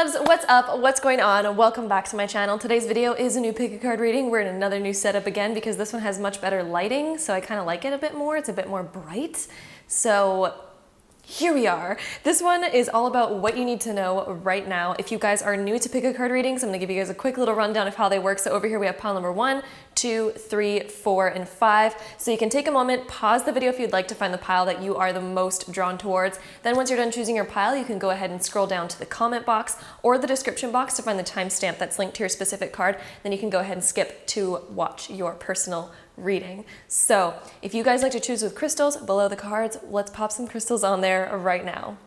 loves, what's up? What's going on? Welcome back to my channel. Today's video is a new pick a card reading. We're in another new setup again because this one has much better lighting, so I kind of like it a bit more. It's a bit more bright. So here we are. This one is all about what you need to know right now. If you guys are new to pick a card readings, I'm gonna give you guys a quick little rundown of how they work. So over here we have pile number 1, 2, 3, 4, and 5. So you can take a moment, pause the video if you'd like to find the pile that you are the most drawn towards. Then once you're done choosing your pile, you can go ahead and scroll down to the comment box or the description box to find the timestamp that's linked to your specific card. Then you can go ahead and skip to watch your personal reading. So if you guys like to choose with crystals below the cards, let's pop some crystals on there right now.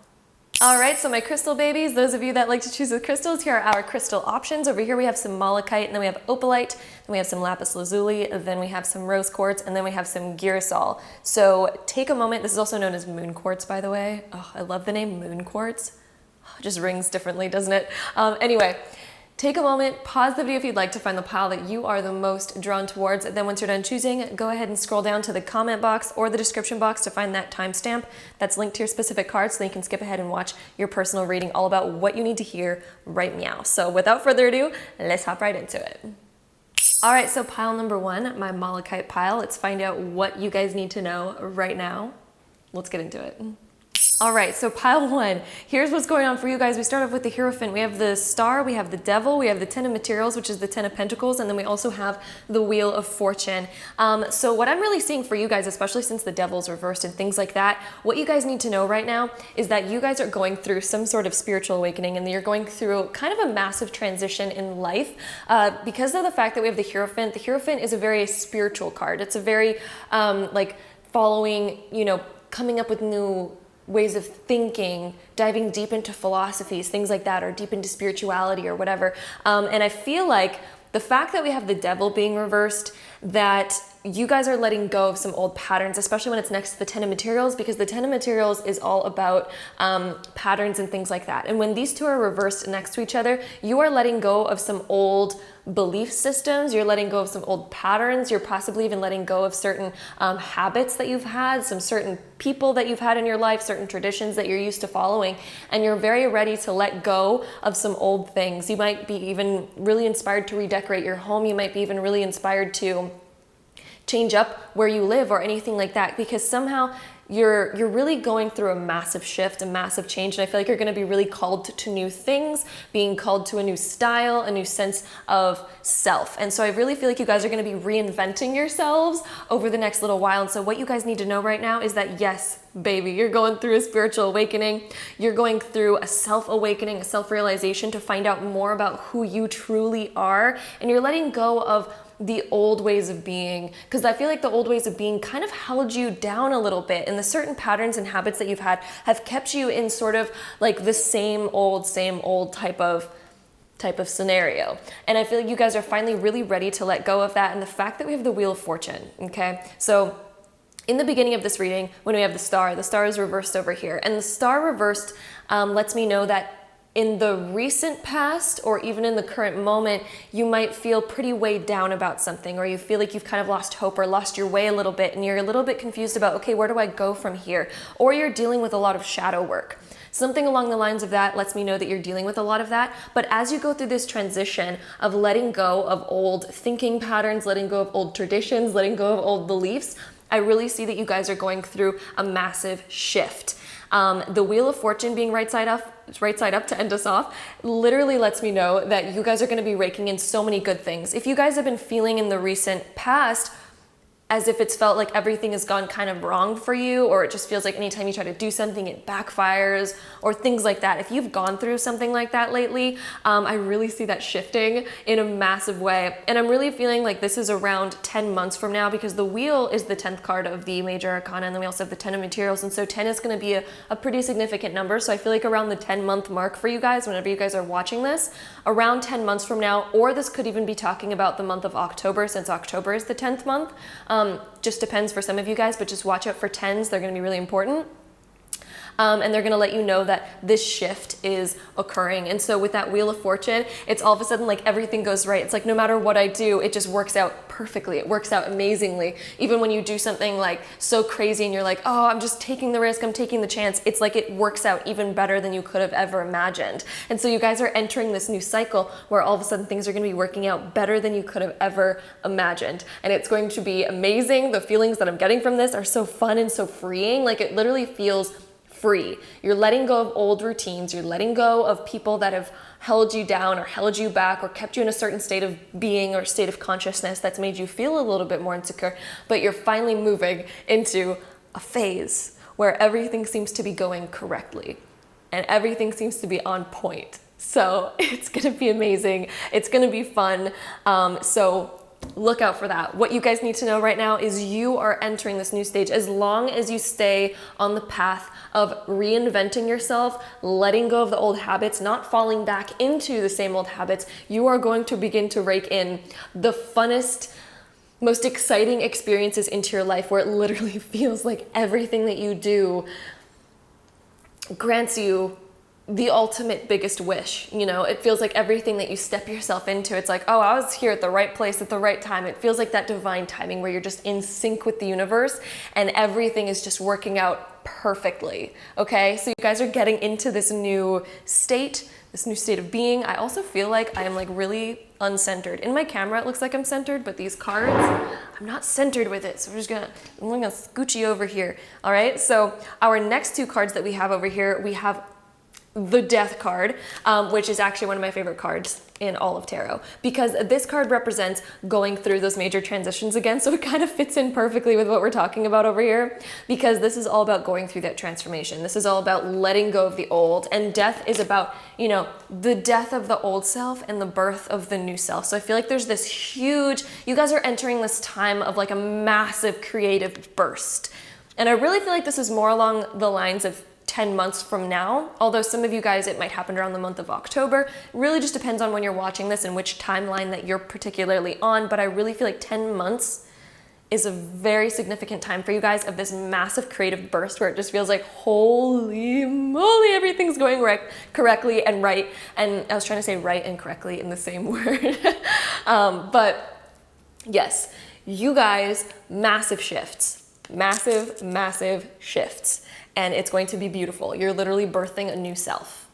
All right, so my crystal babies, those of you that like to choose with crystals, here are our crystal options. Over here we have some malachite, and then we have opalite, then we have some lapis lazuli, then we have some rose quartz, and then we have some girasol. So take a moment. This is also known as moon quartz, by the way. Oh, I love the name moon quartz. It just rings differently, doesn't it? Anyway, take a moment, pause the video if you'd like to find the pile that you are the most drawn towards. Then once you're done choosing, go ahead and scroll down to the comment box or the description box to find that timestamp that's linked to your specific card, so then you can skip ahead and watch your personal reading all about what you need to hear right now. So without further ado, let's hop right into it. All right, so pile number 1, my malachite pile. Let's find out what you guys need to know right now. Let's get into it. All right, so pile 1, here's what's going on for you guys. We start off with the Hierophant. We have the Star, we have the Devil, we have the Ten of Materials, which is the Ten of Pentacles, and then we also have the Wheel of Fortune. So what I'm really seeing for you guys, especially since the Devil's reversed and things like that, what you guys need to know right now is that you guys are going through some sort of spiritual awakening, and you're going through kind of a massive transition in life. Because of the fact that we have the Hierophant is a very spiritual card. It's a very, like, following, you know, coming up with new ways of thinking, diving deep into philosophies, things like that, or deep into spirituality or whatever. And I feel like the fact that we have the Devil being reversed, that you guys are letting go of some old patterns, especially when it's next to the Ten of Materials, because the Ten of Materials is all about patterns and things like that. And when these two are reversed next to each other, you are letting go of some old belief systems, you're letting go of some old patterns, you're possibly even letting go of certain habits that you've had, some certain people that you've had in your life, certain traditions that you're used to following, and you're very ready to let go of some old things. You might be even really inspired to redecorate your home, you might be even really inspired to change up where you live or anything like that, because somehow you're really going through a massive shift, a massive change, and I feel like you're going to be really called to new things, being called to a new style, a new sense of self. And so I really feel like you guys are going to be reinventing yourselves over the next little while. And so what you guys need to know right now is that, yes, baby, you're going through a spiritual awakening. You're going through a self-awakening, a self-realization to find out more about who you truly are, and you're letting go of the old ways of being, because I feel like the old ways of being kind of held you down a little bit, and the certain patterns and habits that you've had have kept you in sort of like the same old type of scenario. And I feel like you guys are finally really ready to let go of that. And the fact that we have the Wheel of Fortune, okay? So in the beginning of this reading, when we have the Star is reversed over here, and the Star reversed lets me know that in the recent past, or even in the current moment, you might feel pretty weighed down about something, or you feel like you've kind of lost hope or lost your way a little bit, and you're a little bit confused about, okay, where do I go from here? Or you're dealing with a lot of shadow work. Something along the lines of that lets me know that you're dealing with a lot of that. But as you go through this transition of letting go of old thinking patterns, letting go of old traditions, letting go of old beliefs, I really see that you guys are going through a massive shift. The Wheel of Fortune being right side up to end us off literally lets me know that you guys are going to be raking in so many good things. If you guys have been feeling in the recent past as if it's felt like everything has gone kind of wrong for you, or it just feels like anytime you try to do something, it backfires, or things like that. If you've gone through something like that lately, I really see that shifting in a massive way. And I'm really feeling like this is around 10 months from now, because the Wheel is the 10th card of the Major Arcana, and then we also have the Ten of Materials. And so 10 is going to be a pretty significant number. So I feel like around the 10-month mark for you guys, whenever you guys are watching this, around 10 months from now, or this could even be talking about the month of October, since October is the 10th month. Just depends for some of you guys, but just watch out for 10s. They're going to be really important. and they're going to let you know that this shift is occurring. And so with that Wheel of Fortune, it's all of a sudden like everything goes right. It's like no matter what I do, it just works out perfectly. It works out amazingly. Even when you do something like so crazy and you're like, oh, I'm just taking the risk, I'm taking the chance, it's like it works out even better than you could have ever imagined. And so you guys are entering this new cycle where all of a sudden things are going to be working out better than you could have ever imagined. And it's going to be amazing. The feelings that I'm getting from this are so fun and so freeing. Like it literally feels free. You're letting go of old routines. You're letting go of people that have held you down or held you back or kept you in a certain state of being or state of consciousness that's made you feel a little bit more insecure. But you're finally moving into a phase where everything seems to be going correctly and everything seems to be on point. So it's going to be amazing. It's going to be fun. So look out for that. What you guys need to know right now is you are entering this new stage. As long as you stay on the path of reinventing yourself, letting go of the old habits, not falling back into the same old habits, you are going to begin to rake in the funnest, most exciting experiences into your life where it literally feels like everything that you do grants you the ultimate biggest wish. You know, it feels like everything that you step yourself into, it's like, oh, I was here at the right place at the right time. It feels like that divine timing where you're just in sync with the universe and everything is just working out perfectly. Okay, so you guys are getting into this new state of being. I also feel like I am like really uncentered. In my camera, it looks like I'm centered, but these cards, I'm not centered with it. So I'm gonna scooch you over here. All right, so our next two cards that we have over here, we have the Death card, which is actually one of my favorite cards in all of tarot, because this card represents going through those major transitions again. So it kind of fits in perfectly with what we're talking about over here, because this is all about going through that transformation. This is all about letting go of the old, and death is about, you know, the death of the old self and the birth of the new self. So I feel like there's this huge, you guys are entering this time of like a massive creative burst. And I really feel like this is more along the lines of 10 months from now, although some of you guys, it might happen around the month of October. It really just depends on when you're watching this and which timeline that you're particularly on, but I really feel like 10 months is a very significant time for you guys of this massive creative burst where it just feels like, holy moly, everything's going correctly and right. And I was trying to say right and correctly in the same word. But yes, you guys, massive shifts, massive shifts. And it's going to be beautiful. You're literally birthing a new self.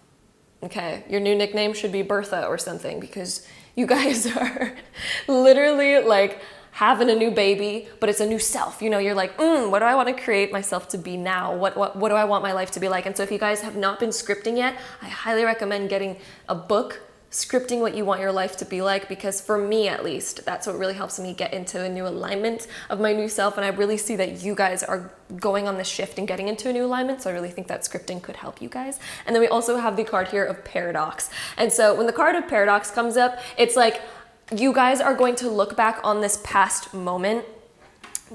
Okay, your new nickname should be Bertha or something, because you guys are literally like having a new baby, but it's a new self. You know, you're like, what do I want to create myself to be now? What do I want my life to be like? And so if you guys have not been scripting yet, I highly recommend getting a book scripting what you want your life to be like, because for me at least, that's what really helps me get into a new alignment of my new self. And I really see that you guys are going on this shift and getting into a new alignment. So I really think that scripting could help you guys. And then we also have the card here of paradox. And so when the card of paradox comes up, it's like you guys are going to look back on this past moment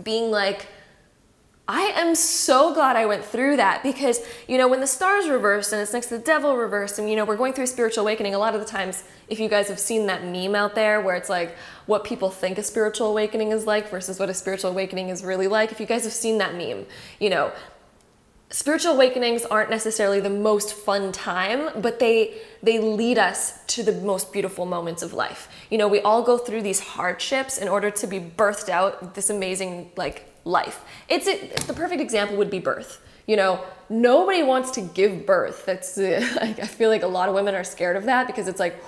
being like, I am so glad I went through that, because, you know, when the star's reversed and it's next to the devil reversed and, you know, we're going through a spiritual awakening, a lot of the times, if you guys have seen that meme out there where it's like what people think a spiritual awakening is like versus what a spiritual awakening is really like, if you guys have seen that meme, you know, spiritual awakenings aren't necessarily the most fun time, but they lead us to the most beautiful moments of life. You know, we all go through these hardships in order to be birthed out this amazing, like, life. The perfect example would be birth. You know, nobody wants to give birth. That's I feel like a lot of women are scared of that, because it's like,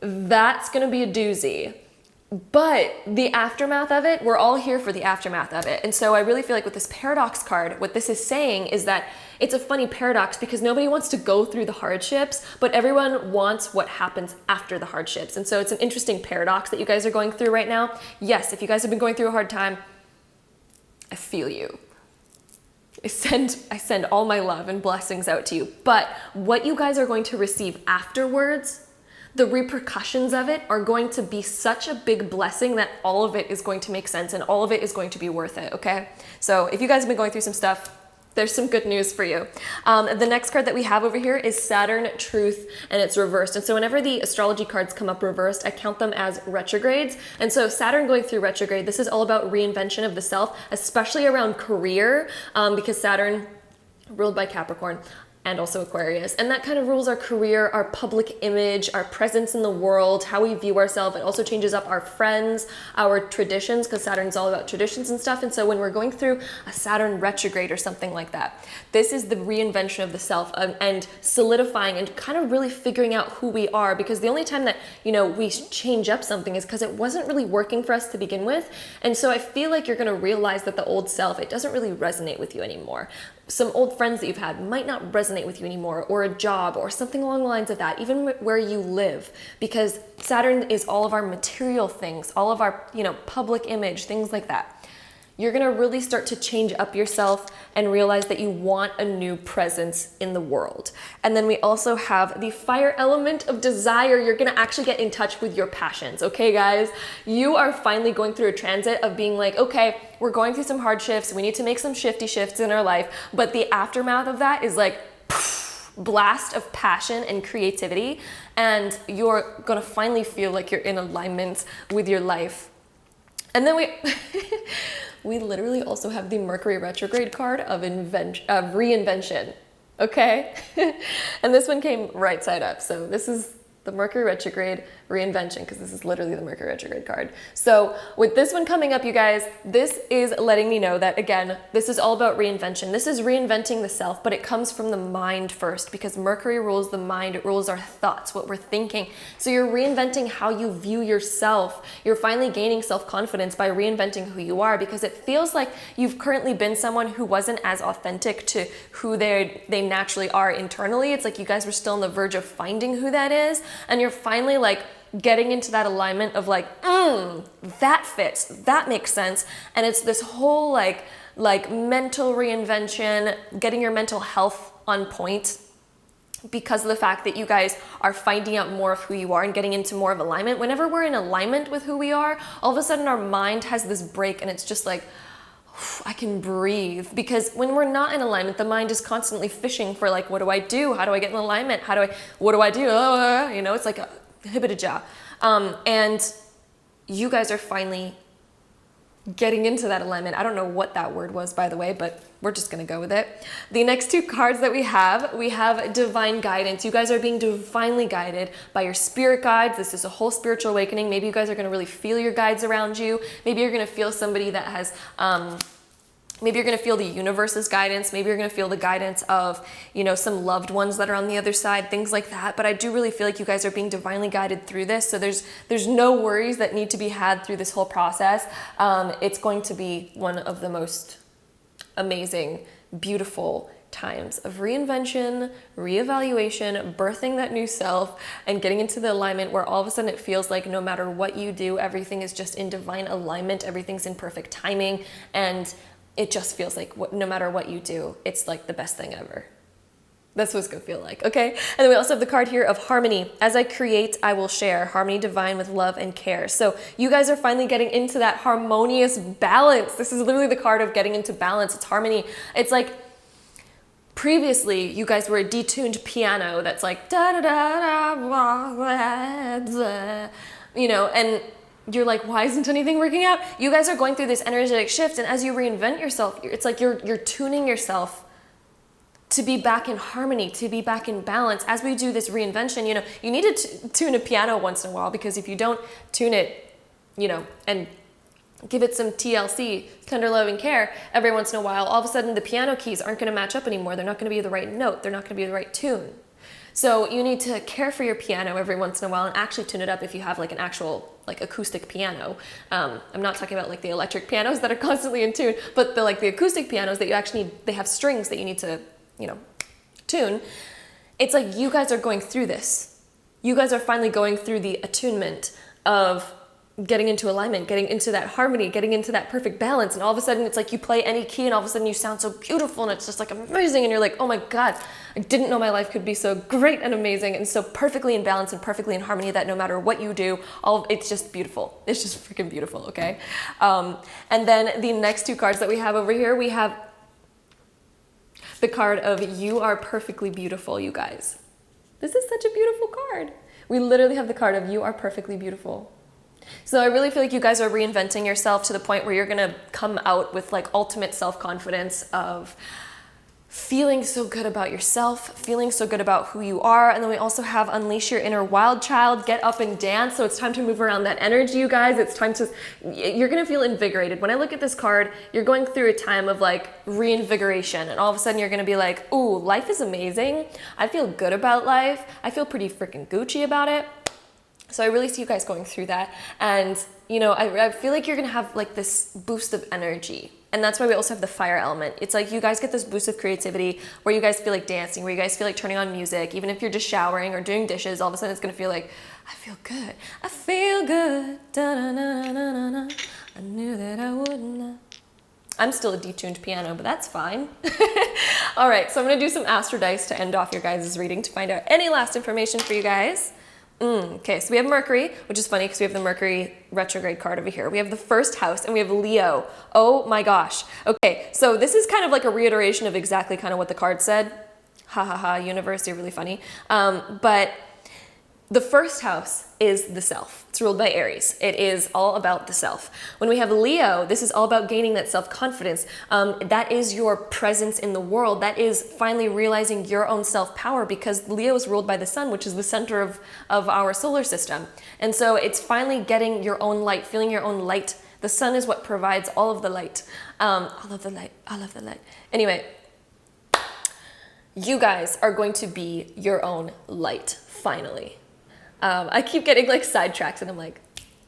that's gonna be a doozy. But the aftermath of it, we're all here for the aftermath of it. And so I really feel like with this paradox card, what this is saying is that it's a funny paradox, because nobody wants to go through the hardships, but everyone wants what happens after the hardships. And so it's an interesting paradox that you guys are going through right now. Yes, if you guys have been going through a hard time, I feel you. I send all my love and blessings out to you. But what you guys are going to receive afterwards, the repercussions of it are going to be such a big blessing that all of it is going to make sense and all of it is going to be worth it, okay? So if you guys have been going through some stuff, there's some good news for you. The next card that we have over here is Saturn, Truth, and it's reversed. And so whenever the astrology cards come up reversed, I count them as retrogrades. And so Saturn going through retrograde, this is all about reinvention of the self, especially around career, because Saturn ruled by Capricorn and also Aquarius. And that kind of rules our career, our public image, our presence in the world, how we view ourselves. It also changes up our friends, our traditions, because Saturn's all about traditions and stuff. And so when we're going through a Saturn retrograde or something like that, this is the reinvention of the self, and solidifying and kind of really figuring out who we are. Because the only time that, you know, we change up something is because it wasn't really working for us to begin with. And so I feel like you're going to realize that the old self, it doesn't really resonate with you anymore. Some old friends that you've had might not resonate with you anymore, or a job or something along the lines of that, even where you live, because Saturn is all of our material things, all of our, you know, public image, things like that. You're gonna really start to change up yourself and realize that you want a new presence in the world. And then we also have the fire element of desire. You're gonna actually get in touch with your passions, okay guys? You are finally going through a transit of being like, okay, we're going through some hardships, we need to make some shifty shifts in our life, but the aftermath of that is like, blast of passion and creativity, and you're gonna finally feel like you're in alignment with your life. And then we literally also have the Mercury retrograde card of reinvention, okay? And this one came right side up. So this is the Mercury retrograde reinvention, because this is literally the Mercury retrograde card. So with this one coming up, you guys, this is letting me know that, again, this is all about reinvention. This is reinventing the self, but it comes from the mind first, because Mercury rules the mind. It rules our thoughts, what we're thinking. So you're reinventing how you view yourself. You're finally gaining self-confidence by reinventing who you are, because it feels like you've currently been someone who wasn't as authentic to who they naturally are internally. It's like you guys were still on the verge of finding who that is, and you're finally like getting into that alignment of like, that fits, that makes sense. And it's this whole like mental reinvention, getting your mental health on point, because of the fact that you guys are finding out more of who you are and getting into more of alignment. Whenever we're in alignment with who we are, all of a sudden our mind has this break, and it's just like, I can breathe. Because when we're not in alignment, the mind is constantly fishing for like, what do I do? How do I get in alignment? What do I do? You know, it's like a hibidija. And you guys are finally getting into that alignment. I don't know what that word was, by the way, but we're just gonna go with it. The next two cards that we have divine guidance. You guys are being divinely guided by your spirit guides. This is a whole spiritual awakening. Maybe you guys are gonna really feel your guides around you. Maybe you're gonna feel somebody that has, maybe you're gonna feel the universe's guidance. Maybe you're gonna feel the guidance of, you know, some loved ones that are on the other side, things like that. But I do really feel like you guys are being divinely guided through this. So there's no worries that need to be had through this whole process. It's going to be one of the most amazing, beautiful times of reinvention, reevaluation, birthing that new self, and getting into the alignment where all of a sudden it feels like no matter what you do, everything is just in divine alignment, everything's in perfect timing, and it just feels like no matter what you do, it's like the best thing ever. That's what it's gonna feel like, okay? And then we also have the card here of harmony. As I create, I will share. Harmony divine with love and care. So you guys are finally getting into that harmonious balance. This is literally the card of getting into balance. It's harmony. It's like previously you guys were a detuned piano that's like da da da da da, you know, and you're like, why isn't anything working out? You guys are going through this energetic shift, and as you reinvent yourself, it's like you're tuning yourself to be back in harmony, to be back in balance. As we do this reinvention, you know, you need to tune a piano once in a while, because if you don't tune it, you know, and give it some TLC, tender loving care, every once in a while, all of a sudden the piano keys aren't gonna match up anymore. They're not gonna be the right note. They're not gonna be the right tune. So you need to care for your piano every once in a while and actually tune it up if you have like an actual like acoustic piano. I'm not talking about like the electric pianos that are constantly in tune, but the acoustic pianos that you actually need, they have strings that you need to, you know, tune. It's like you guys are going through this. You guys are finally going through the attunement of getting into alignment, getting into that harmony, getting into that perfect balance. And all of a sudden it's like you play any key and all of a sudden you sound so beautiful and it's just like amazing. And you're like, oh my God, I didn't know my life could be so great and amazing and so perfectly in balance and perfectly in harmony that no matter what you do, it's just beautiful. It's just freaking beautiful, okay? And then the next two cards that we have over here, we have the card of you are perfectly beautiful, you guys. This is such a beautiful card. We literally have the card of you are perfectly beautiful. So I really feel like you guys are reinventing yourself to the point where you're gonna come out with like ultimate self-confidence of feeling so good about yourself, feeling so good about who you are. And then we also have unleash your inner wild child, get up and dance. So it's time to move around that energy, you guys. It's time to, you're gonna feel invigorated. When I look at this card, you're going through a time of like reinvigoration, and all of a sudden you're gonna be like, ooh, life is amazing. I feel good about life. I feel pretty freaking Gucci about it. So I really see you guys going through that. And you know, I feel like you're gonna have like this boost of energy. And that's why we also have the fire element. It's like you guys get this boost of creativity where you guys feel like dancing, where you guys feel like turning on music. Even if you're just showering or doing dishes, all of a sudden it's gonna feel like, I feel good. I feel good. Da-na-na-na-na-na. I knew that I wouldn't. I'm still a detuned piano, but that's fine. All right, so I'm gonna do some astro dice to end off your guys' reading to find out any last information for you guys. Okay, so we have Mercury, which is funny because we have the Mercury retrograde card over here. We have the first house and we have Leo. Oh my gosh. Okay, so this is kind of like a reiteration of exactly kind of what the card said. Ha ha ha, universe, you're really funny. But the first house is the self. It's ruled by Aries. It is all about the self. When we have Leo, this is all about gaining that self-confidence. That is your presence in the world. That is finally realizing your own self-power, because Leo is ruled by the sun, which is the center of our solar system. And so it's finally getting your own light, feeling your own light. The sun is what provides all of the light. All of the light, all of the light. Anyway, you guys are going to be your own light, finally. I keep getting like sidetracked and I'm like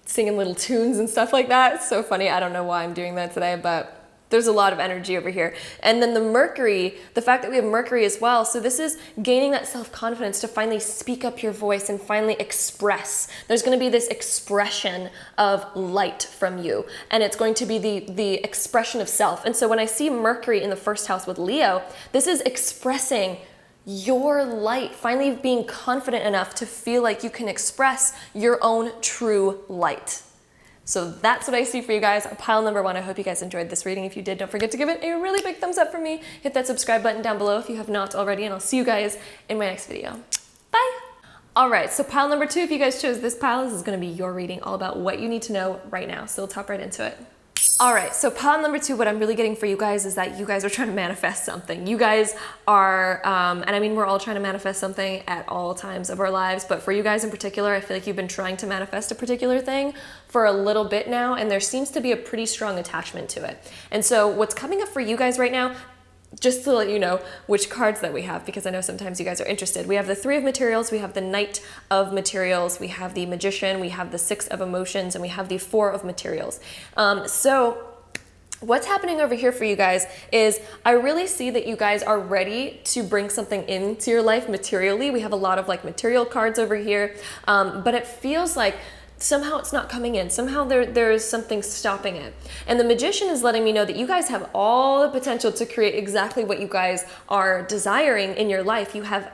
singing little tunes and stuff like that. It's so funny. I don't know why I'm doing that today, but there's a lot of energy over here. And then the Mercury, the fact that we have Mercury as well. So this is gaining that self-confidence to finally speak up your voice and finally express. There's going to be this expression of light from you, and it's going to be the expression of self. And so when I see Mercury in the first house with Leo, this is expressing your light, finally being confident enough to feel like you can express your own true light. So that's what I see for you guys. Pile number one. I hope you guys enjoyed this reading. If you did, don't forget to give it a really big thumbs up for me. Hit that subscribe button down below if you have not already, and I'll see you guys in my next video. Bye. All right, so pile number two, if you guys chose this pile, this is gonna be your reading, all about what you need to know right now. So we'll top right into it. All right, so pile number two, what I'm really getting for you guys is that you guys are trying to manifest something. You guys are, and I mean, we're all trying to manifest something at all times of our lives, but for you guys in particular, I feel like you've been trying to manifest a particular thing for a little bit now, and there seems to be a pretty strong attachment to it. And so what's coming up for you guys right now, just to let you know which cards that we have, because I know sometimes you guys are interested. We have the Three of Materials, we have the Knight of Materials, we have the Magician, we have the Six of Emotions, and we have the Four of Materials. So what's happening over here for you guys is I really see that you guys are ready to bring something into your life materially. We have a lot of like material cards over here, but it feels like somehow it's not coming in. Somehow there is something stopping it. And the Magician is letting me know that you guys have all the potential to create exactly what you guys are desiring in your life. You have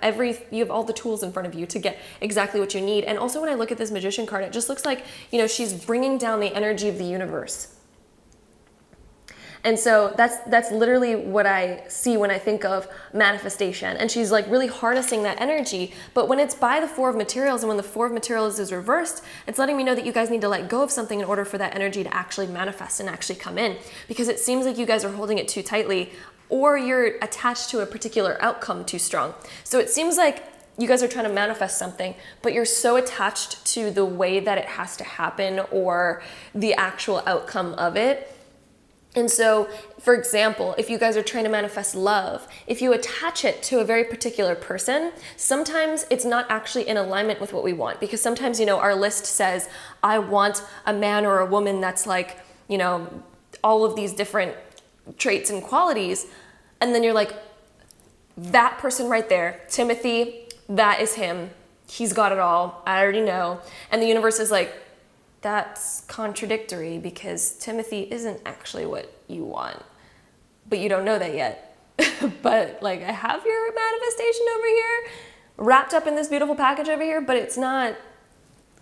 all the tools in front of you to get exactly what you need. And also when I look at this Magician card, it just looks like, you know, she's bringing down the energy of the universe. And so that's literally what I see when I think of manifestation. And she's like really harnessing that energy. But when it's by the Four of Materials, and when the Four of Materials is reversed, it's letting me know that you guys need to let go of something in order for that energy to actually manifest and actually come in. Because it seems like you guys are holding it too tightly, or you're attached to a particular outcome too strong. So it seems like you guys are trying to manifest something, but you're so attached to the way that it has to happen or the actual outcome of it. And so, for example, if you guys are trying to manifest love, if you attach it to a very particular person, sometimes it's not actually in alignment with what we want. Because sometimes, you know, our list says, I want a man or a woman that's like, you know, all of these different traits and qualities. And then you're like, that person right there, Timothy, that is him. He's got it all. I already know. And the universe is like, that's contradictory because Timothy isn't actually what you want, but you don't know that yet. But like, I have your manifestation over here wrapped up in this beautiful package over here, but it's not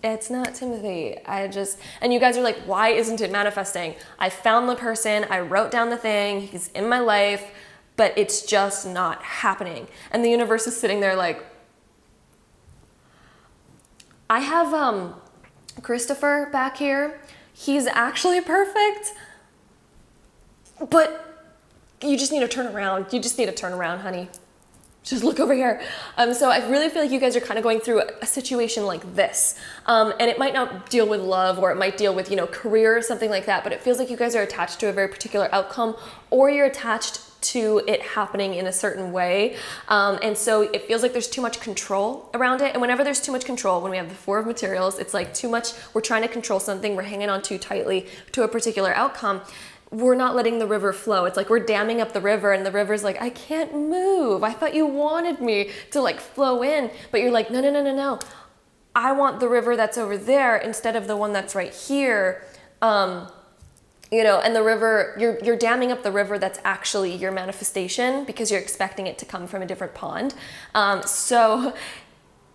Timothy. And you guys are like, why isn't it manifesting? I found the person, I wrote down the thing, he's in my life, but it's just not happening. And the universe is sitting there like, I have, Christopher back here, he's actually perfect, but you just need to turn around. You just need to turn around, honey. Just look over here. So I really feel like you guys are kind of going through a situation like this. And it might not deal with love, or it might deal with, career or something like that, but it feels like you guys are attached to a very particular outcome, or you're attached to it happening in a certain way. And so it feels like there's too much control around it. And whenever there's too much control, when we have the Four of Materials, it's like too much, we're trying to control something, we're hanging on too tightly to a particular outcome. We're not letting the river flow. It's like we're damming up the river, and the river's like, I can't move. I thought you wanted me to like flow in, but you're like, no. I want the river that's over there instead of the one that's right here. And the river, you're damming up the river that's actually your manifestation, because you're expecting it to come from a different pond. So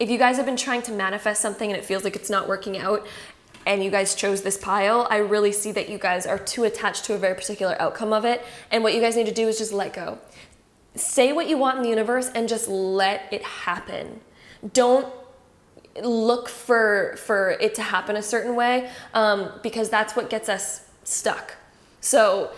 if you guys have been trying to manifest something and it feels like it's not working out, and you guys chose this pile, I really see that you guys are too attached to a very particular outcome of it. And what you guys need to do is just let go. Say what you want in the universe and just let it happen. Don't look for it to happen a certain way, because that's what gets us stuck. So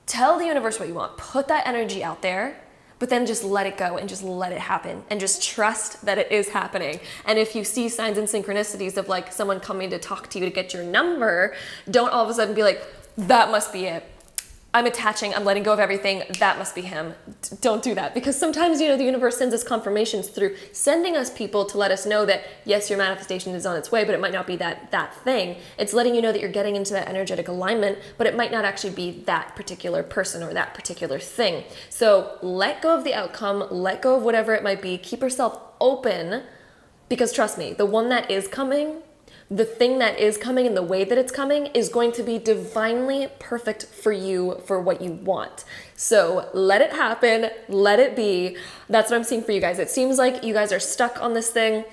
tell the universe what you want. Put that energy out there, but then just let it go and just let it happen, and just trust that it is happening. And if you see signs and synchronicities of like someone coming to talk to you to get your number, don't all of a sudden be like, that must be it. I'm attaching, I'm letting go of everything, that must be him. Don't do that, because sometimes, the universe sends us confirmations through sending us people to let us know that, yes, your manifestation is on its way, but it might not be that thing. It's letting you know that you're getting into that energetic alignment, but it might not actually be that particular person or that particular thing. So let go of the outcome, let go of whatever it might be, keep yourself open, because trust me, the one that is coming, the thing that is coming and the way that it's coming is going to be divinely perfect for you, for what you want. So let it happen, let it be. That's what I'm seeing for you guys. It seems like you guys are stuck on this thing,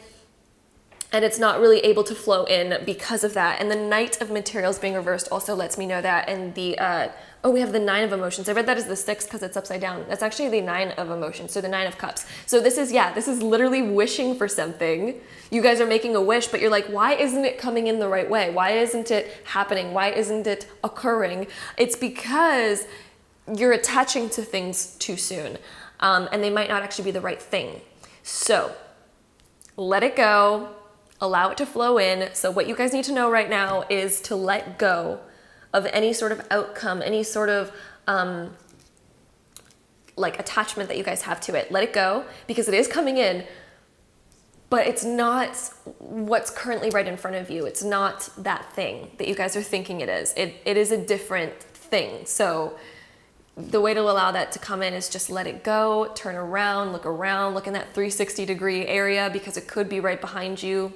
and it's not really able to flow in because of that. And the Knight of Materials being reversed also lets me know that. And the, we have the Nine of Emotions. I read that as the Six because it's upside down. That's actually the Nine of Emotions, so the Nine of Cups. So this is literally wishing for something. You guys are making a wish, but you're like, why isn't it coming in the right way? Why isn't it happening? Why isn't it occurring? It's because you're attaching to things too soon, and they might not actually be the right thing. So let it go. Allow it to flow in. So what you guys need to know right now is to let go of any sort of outcome, any sort of like attachment that you guys have to it. Let it go, because it is coming in, but it's not what's currently right in front of you. It's not that thing that you guys are thinking it is. It is a different thing. So the way to allow that to come in is just let it go, turn around, look in that 360-degree area, because it could be right behind you.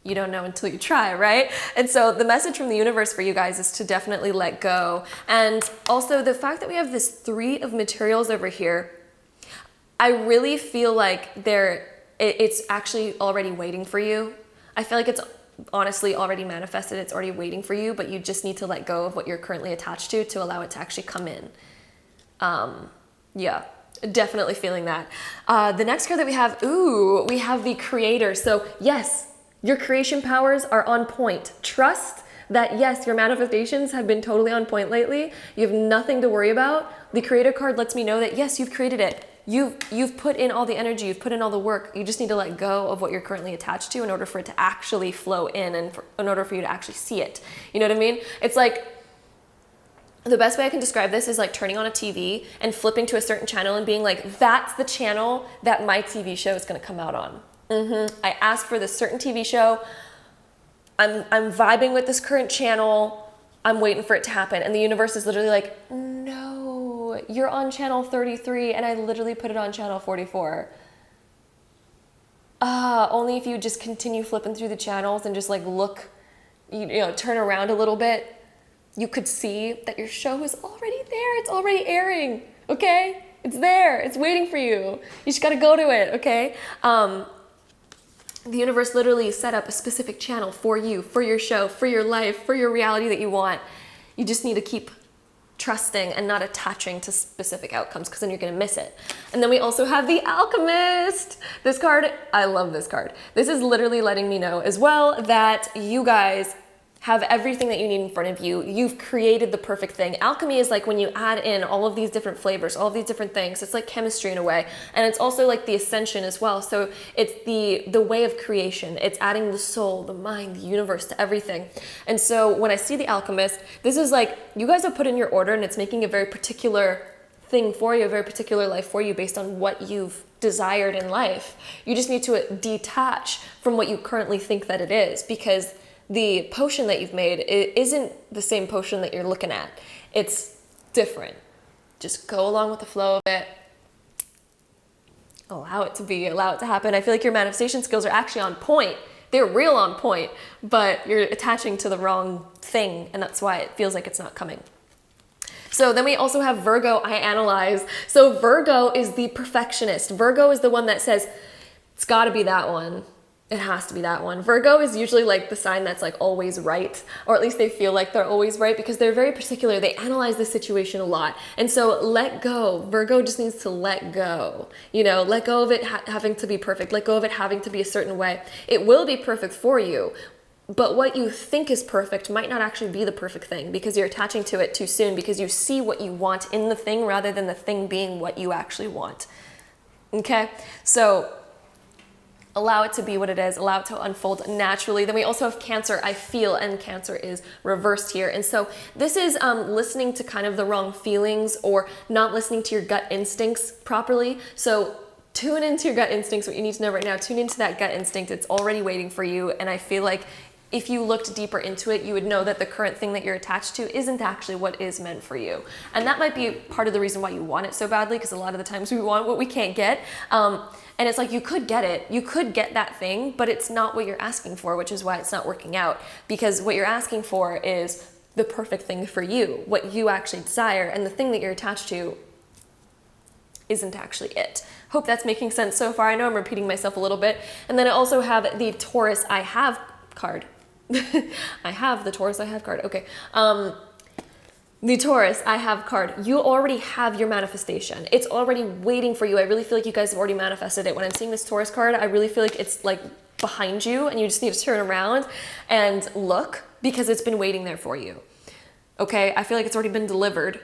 You don't know until you try, right? And so the message from the universe for you guys is to definitely let go. And also the fact that we have this Three of Materials over here, I really feel like it's actually already waiting for you. I feel like it's honestly already manifested. It's already waiting for you, but you just need to let go of what you're currently attached to allow it to actually come in. Yeah. Definitely feeling that. The next card that we have the Creator. So yes, your creation powers are on point. Trust that, yes, your manifestations have been totally on point lately. You have nothing to worry about. The Creator card lets me know that, yes, you've created it. You've put in all the energy, you've put in all the work. You just need to let go of what you're currently attached to in order for it to actually flow in, and in order for you to actually see it. You know what I mean? It's like, the best way I can describe this is like turning on a TV and flipping to a certain channel and being like, that's the channel that my TV show is going to come out on. I asked for this certain TV show. I'm vibing with this current channel. I'm waiting for it to happen. And the universe is literally like, no, you're on channel 33 and I literally put it on channel 44. Only if you just continue flipping through the channels and just like look, turn around a little bit, you could see that your show is already there. It's already airing, okay? It's there. It's waiting for you. You just got to go to it, okay? The universe literally set up a specific channel for you, for your show, for your life, for your reality that you want. You just need to keep trusting and not attaching to specific outcomes, because then you're going to miss it. And then we also have the Alchemist. This card, I love this card. This is literally letting me know as well that you guys have everything that you need in front of you. You've created the perfect thing. Alchemy is like when you add in all of these different flavors, all of these different things. It's like chemistry in a way. And it's also like the ascension as well. So it's the way of creation. It's adding the soul, the mind, the universe to everything. And so when I see the alchemist, this is like, you guys have put in your order and it's making a very particular thing for you, a very particular life for you based on what you've desired in life. You just need to detach from what you currently think that it is, because the potion that you've made, it isn't the same potion that you're looking at. It's different. Just go along with the flow of it. Allow it to be, allow it to happen. I feel like your manifestation skills are actually on point. They're real on point, but you're attaching to the wrong thing, and that's why it feels like it's not coming. So then we also have Virgo, I analyze. So Virgo is the perfectionist. Virgo is the one that says, it's gotta be that one. It has to be that one. Virgo is usually like the sign that's like always right, or at least they feel like they're always right because they're very particular. They analyze the situation a lot. And so let go. Virgo just needs to let go. You know, let go of it having to be perfect. Let go of it having to be a certain way. It will be perfect for you. But what you think is perfect might not actually be the perfect thing because you're attaching to it too soon, because you see what you want in the thing rather than the thing being what you actually want. Okay? So allow it to be what it is, allow it to unfold naturally. Then we also have Cancer, I feel, and Cancer is reversed here. And so this is listening to kind of the wrong feelings or not listening to your gut instincts properly. So tune into your gut instincts, what you need to know right now. Tune into that gut instinct. It's already waiting for you. And I feel like if you looked deeper into it, you would know that the current thing that you're attached to isn't actually what is meant for you. And that might be part of the reason why you want it so badly, because a lot of the times we want what we can't get. And it's like, you could get it, you could get that thing, but it's not what you're asking for, which is why it's not working out. Because what you're asking for is the perfect thing for you, what you actually desire, and the thing that you're attached to isn't actually it. Hope that's making sense so far. I know I'm repeating myself a little bit. And then I also have the Taurus I have card. I have the Taurus I have card. Okay. The Taurus I have card. You already have your manifestation. It's already waiting for you. I really feel like you guys have already manifested it. When I'm seeing this Taurus card, I really feel like it's like behind you and you just need to turn around and look, because it's been waiting there for you. Okay. I feel like it's already been delivered,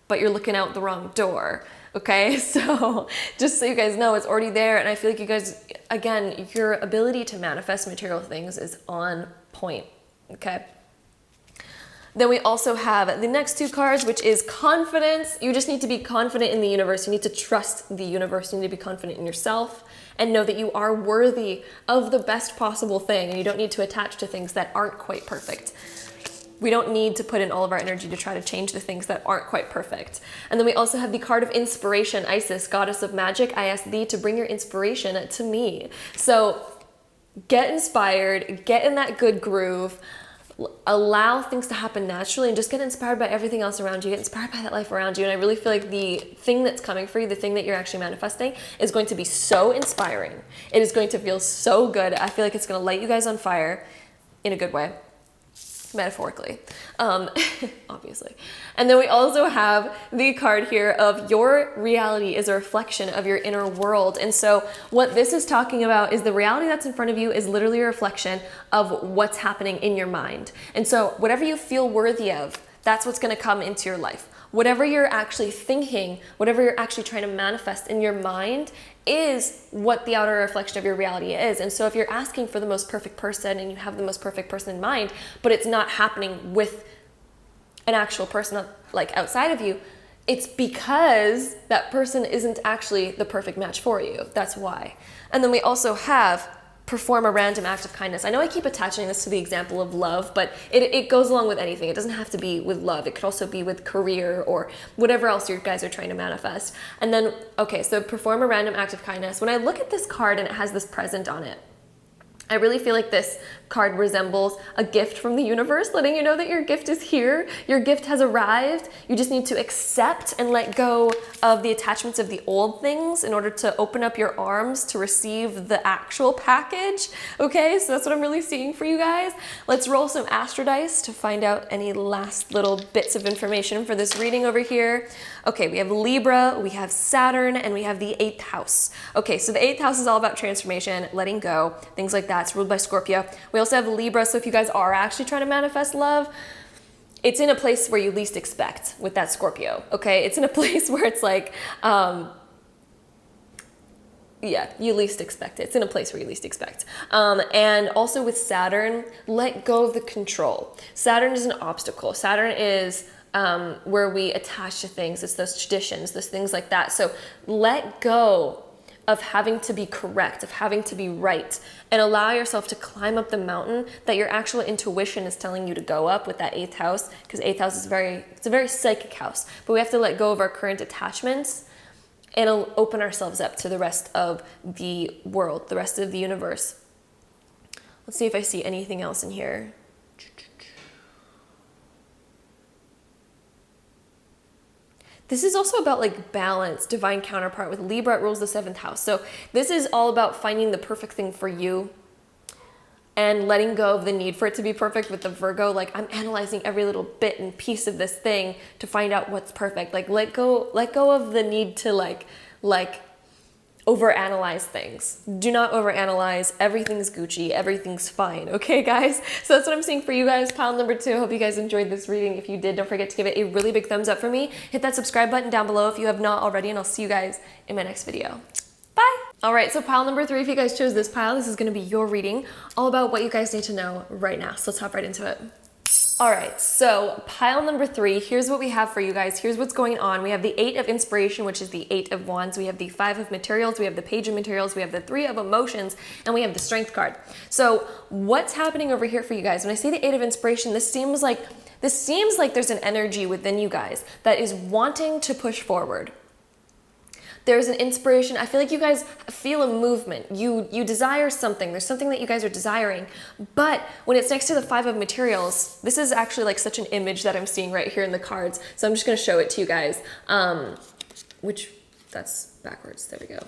but you're looking out the wrong door. Okay, so just so you guys know, it's already there. And I feel like you guys, again, your ability to manifest material things is on point. Okay. Then we also have the next two cards, which is confidence. You just need to be confident in the universe. You need to trust the universe. You need to be confident in yourself and know that you are worthy of the best possible thing. And you don't need to attach to things that aren't quite perfect. We don't need to put in all of our energy to try to change the things that aren't quite perfect. And then we also have the card of inspiration, Isis, goddess of magic. I ask thee to bring your inspiration to me. So get inspired, get in that good groove, allow things to happen naturally, and just get inspired by everything else around you. Get inspired by that life around you. And I really feel like the thing that's coming for you, the thing that you're actually manifesting, is going to be so inspiring. It is going to feel so good. I feel like it's going to light you guys on fire in a good way. Metaphorically, obviously. And then we also have the card here of your reality is a reflection of your inner world. And so what this is talking about is the reality that's in front of you is literally a reflection of what's happening in your mind. And so whatever you feel worthy of, that's what's going to come into your life. Whatever you're actually thinking, whatever you're actually trying to manifest in your mind is what the outer reflection of your reality is. And so if you're asking for the most perfect person and you have the most perfect person in mind, but it's not happening with an actual person like outside of you, it's because that person isn't actually the perfect match for you. That's why. And then we also have perform a random act of kindness. I know I keep attaching this to the example of love, but it goes along with anything. It doesn't have to be with love. It could also be with career or whatever else you guys are trying to manifest. And then, okay, so perform a random act of kindness. When I look at this card and it has this present on it, I really feel like this card resembles a gift from the universe, letting you know that your gift is here. Your gift has arrived. You just need to accept and let go of the attachments of the old things in order to open up your arms to receive the actual package. Okay, so that's what I'm really seeing for you guys. Let's roll some astro dice to find out any last little bits of information for this reading over here. Okay, we have Libra, we have Saturn, and we have the 8th house. Okay, so the 8th house is all about transformation, letting go, things like that. That's ruled by Scorpio. We also have Libra. So if you guys are actually trying to manifest love, it's in a place where you least expect with that Scorpio, okay? It's in a place where it's like, yeah, you least expect it. It's in a place where you least expect. And also with Saturn, let go of the control. Saturn is an obstacle. Saturn is where we attach to things. It's those traditions, those things like that. So let go of having to be correct, of having to be right, and allow yourself to climb up the mountain that your actual intuition is telling you to go up with that 8th house, because 8th house is it's a very psychic house. But we have to let go of our current attachments and open ourselves up to the rest of the world, the rest of the universe. Let's see if I see anything else in here. This is also about like balance, divine counterpart. With Libra, it rules the 7th house. So this is all about finding the perfect thing for you and letting go of the need for it to be perfect. With the Virgo, like I'm analyzing every little bit and piece of this thing to find out what's perfect. Like let go of the need to like overanalyze things. Do not overanalyze. Everything's Gucci. Everything's fine. Okay, guys? So that's what I'm seeing for you guys. Pile number 2. I hope you guys enjoyed this reading. If you did, don't forget to give it a really big thumbs up for me. Hit that subscribe button down below if you have not already, and I'll see you guys in my next video. Bye! All right, so pile number 3, if you guys chose this pile, this is going to be your reading, all about what you guys need to know right now. So let's hop right into it. All right, so pile number 3, here's what we have for you guys. Here's what's going on. We have the 8 of Inspiration, which is the 8 of Wands. We have the 5 of Materials. We have the Page of Materials. We have the 3 of Emotions, and we have the Strength card. So what's happening over here for you guys? When I say the 8 of Inspiration, this seems like there's an energy within you guys that is wanting to push forward. There's an inspiration. I feel like you guys feel a movement. You desire something. There's something that you guys are desiring. But when it's next to the 5 of Materials, this is actually like such an image that I'm seeing right here in the cards. So I'm just going to show it to you guys. That's backwards. There we go.